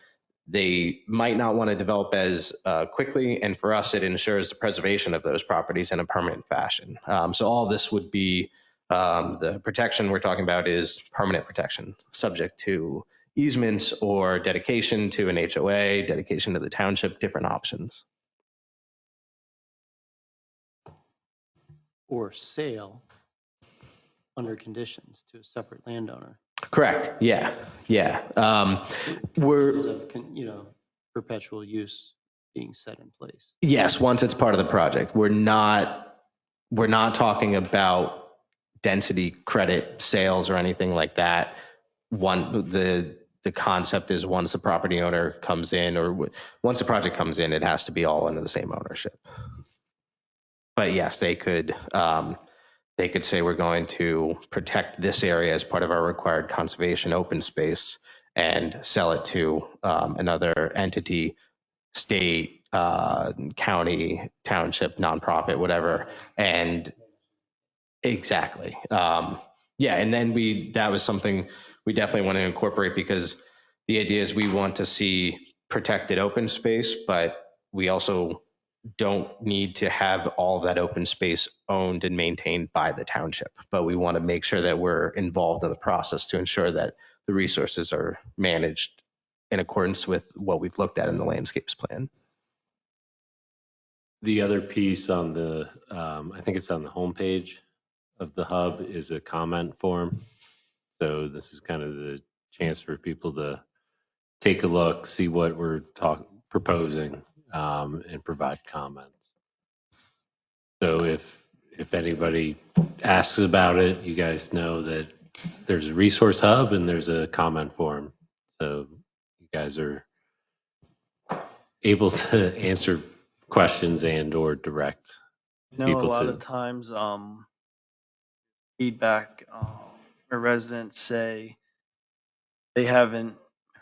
they might not want to develop as quickly. And for us, it ensures the preservation of those properties in a permanent fashion. So all this would be the protection we're talking about is permanent protection, subject to easements or dedication to an HOA, dedication to the township, different options. Or sale under conditions to a separate landowner. Correct. Yeah. Yeah. There's a, perpetual use being set in place. Yes, once it's part of the project. We're not talking about density credit sales or anything like that. The concept is once the property owner comes in, or once the project comes in, it has to be all under the same ownership. But yes, they could say we're going to protect this area as part of our required conservation open space and sell it to another entity, state, county, township, nonprofit, whatever. And exactly. Yeah. And then that was something we definitely want to incorporate, because the idea is we want to see protected open space, but we also don't need to have all of that open space owned and maintained by the township. But we want to make sure that we're involved in the process to ensure that the resources are managed in accordance with what we've looked at in the landscapes plan. The other piece on the, I think it's on the homepage of the hub, is a comment form. So this is kind of the chance for people to take a look, see what we're proposing, and provide comments. So if anybody asks about it, you guys know that there's a resource hub and there's a comment form. So you guys are able to answer questions and or direct I know people a lot to. of times, feedback, where residents say they haven't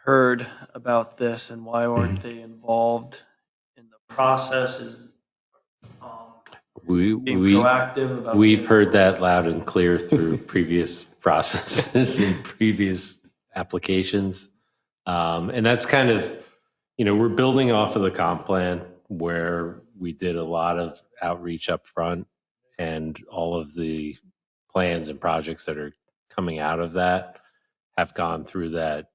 heard about this and why weren't they involved in the process? Is being proactive about. We've heard that loud and clear through previous processes and previous applications. And that's kind of, we're building off of the comp plan where we did a lot of outreach up front, and all of the plans and projects that are coming out of that have gone through that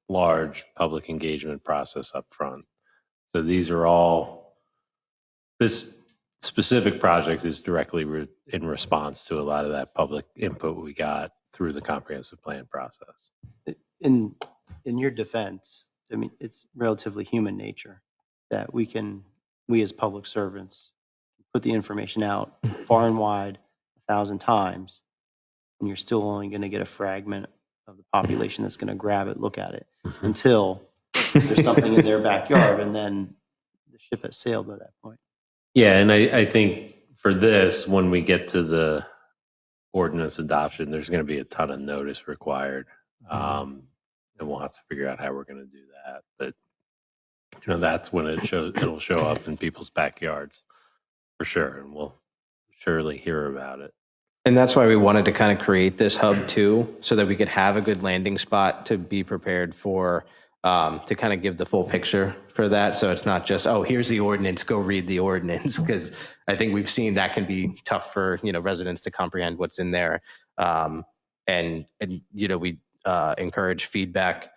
large public engagement process up front. So these are all, this specific project is directly in response to a lot of that public input we got through the comprehensive plan process. In your defense, I mean, it's relatively human nature that we as public servants put the information out far and wide 1,000 times, and you're still only going to get a fragment of the population that's going to grab it, look at it, until there's something in their backyard, and then the ship has sailed by that point. Yeah, and I think for this, when we get to the ordinance adoption, there's going to be a ton of notice required. And we'll have to figure out how we're going to do that. But that's when it'll show up in people's backyards for sure. And we'll surely hear about it. And that's why we wanted to kind of create this hub too, so that we could have a good landing spot to be prepared for, to kind of give the full picture for that. So it's not just, oh, here's the ordinance, go read the ordinance. Because I think we've seen that can be tough for, residents to comprehend what's in there. And we encourage feedback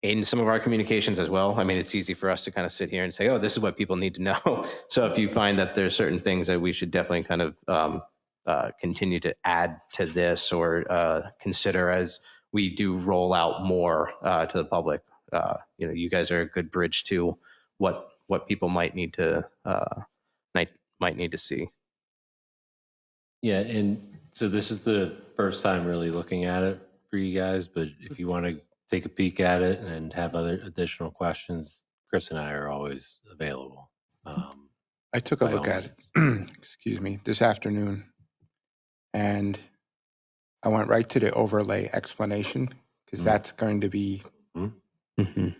in some of our communications as well. I mean, it's easy for us to kind of sit here and say, oh, this is what people need to know. So if you find that there's certain things that we should definitely kind of continue to add to this or consider as we do roll out more to the public, you guys are a good bridge to what people might need to see. Yeah, and so this is the first time really looking at it for you guys, but if you want to take a peek at it and have other additional questions, Chris and I are always available. I took a by look all at it, excuse me, this afternoon, and I went right to the overlay explanation because that's going to be Mm-hmm. an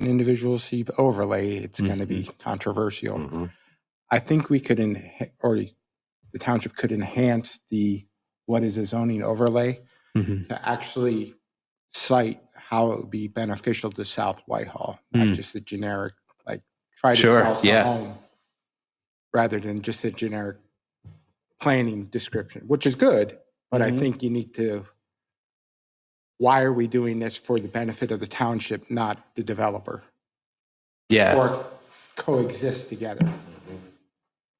individual C overlay. It's going to be controversial. Mm-hmm. I think we could, or the township could enhance what is a zoning overlay Mm-hmm. to actually cite how it would be beneficial to South Whitehall, not just a generic, try to sell some home rather than just a generic planning description, which is good, but I think you need to, why are we doing this for the benefit of the township, not the developer? Yeah. Or coexist together.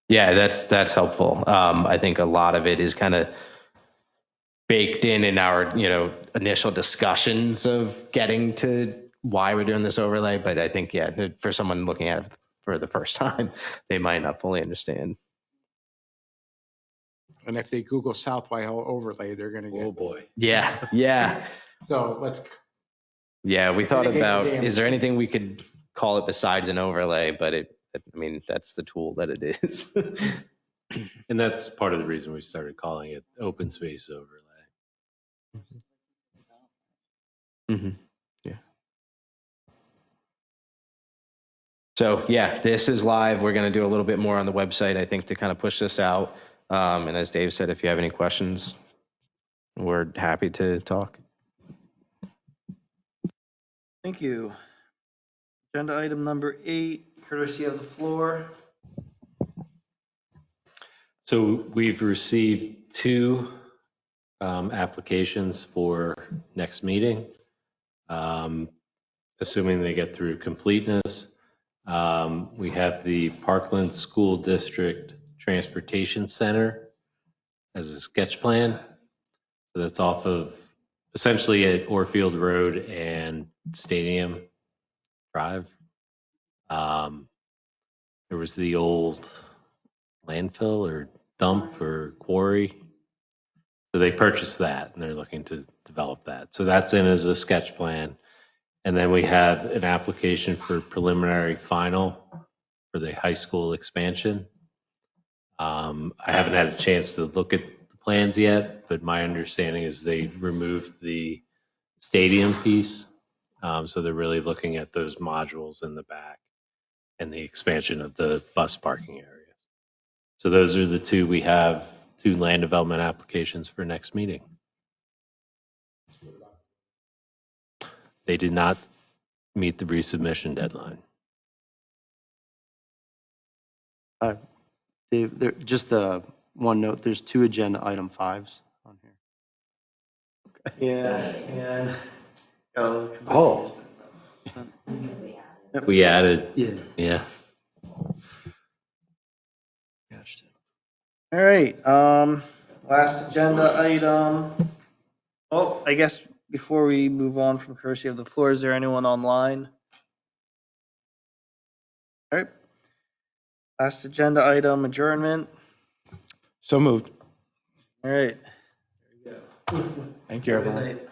Yeah, that's helpful. I think a lot of it is kind of baked in our, initial discussions of getting to why we're doing this overlay. But I think, for someone looking at it for the first time, they might not fully understand. And if they Google South Whitehall overlay, they're going to get. Oh boy. Yeah. So let's. Yeah, we thought Mitigate the about, damage. is there anything we could call it besides an overlay? But that's the tool that it is. And that's part of the reason we started calling it open space overlay. Mm-hmm. Yeah. So this is live. We're going to do a little bit more on the website, I think, to kind of push this out. And as Dave said, if you have any questions, we're happy to talk. Thank you. Agenda item number 8, courtesy of the floor. So we've received 2 applications for next meeting. Assuming they get through completeness. We have the Parkland School District Transportation Center as a sketch plan. So that's off of essentially at Orfield Road and Stadium Drive. There was the old landfill or dump or quarry. So they purchased that and they're looking to develop that. So that's in as a sketch plan. And then we have an application for preliminary final for the high school expansion. I haven't had a chance to look at the plans yet, but my understanding is they removed the stadium piece. So they're really looking at those modules in the back and the expansion of the bus parking areas. So those are the 2 we have, 2 land development applications for next meeting. They did not meet the resubmission deadline. Dave, just one note, there's 2 agenda item 5s on here. Yeah, and. Oh. We added. Yeah. All right, last agenda item. Well, I guess before we move on from courtesy of the floor, is there anyone online? All right. Last agenda item, adjournment. So moved. All right. Thank you, everyone. Good night.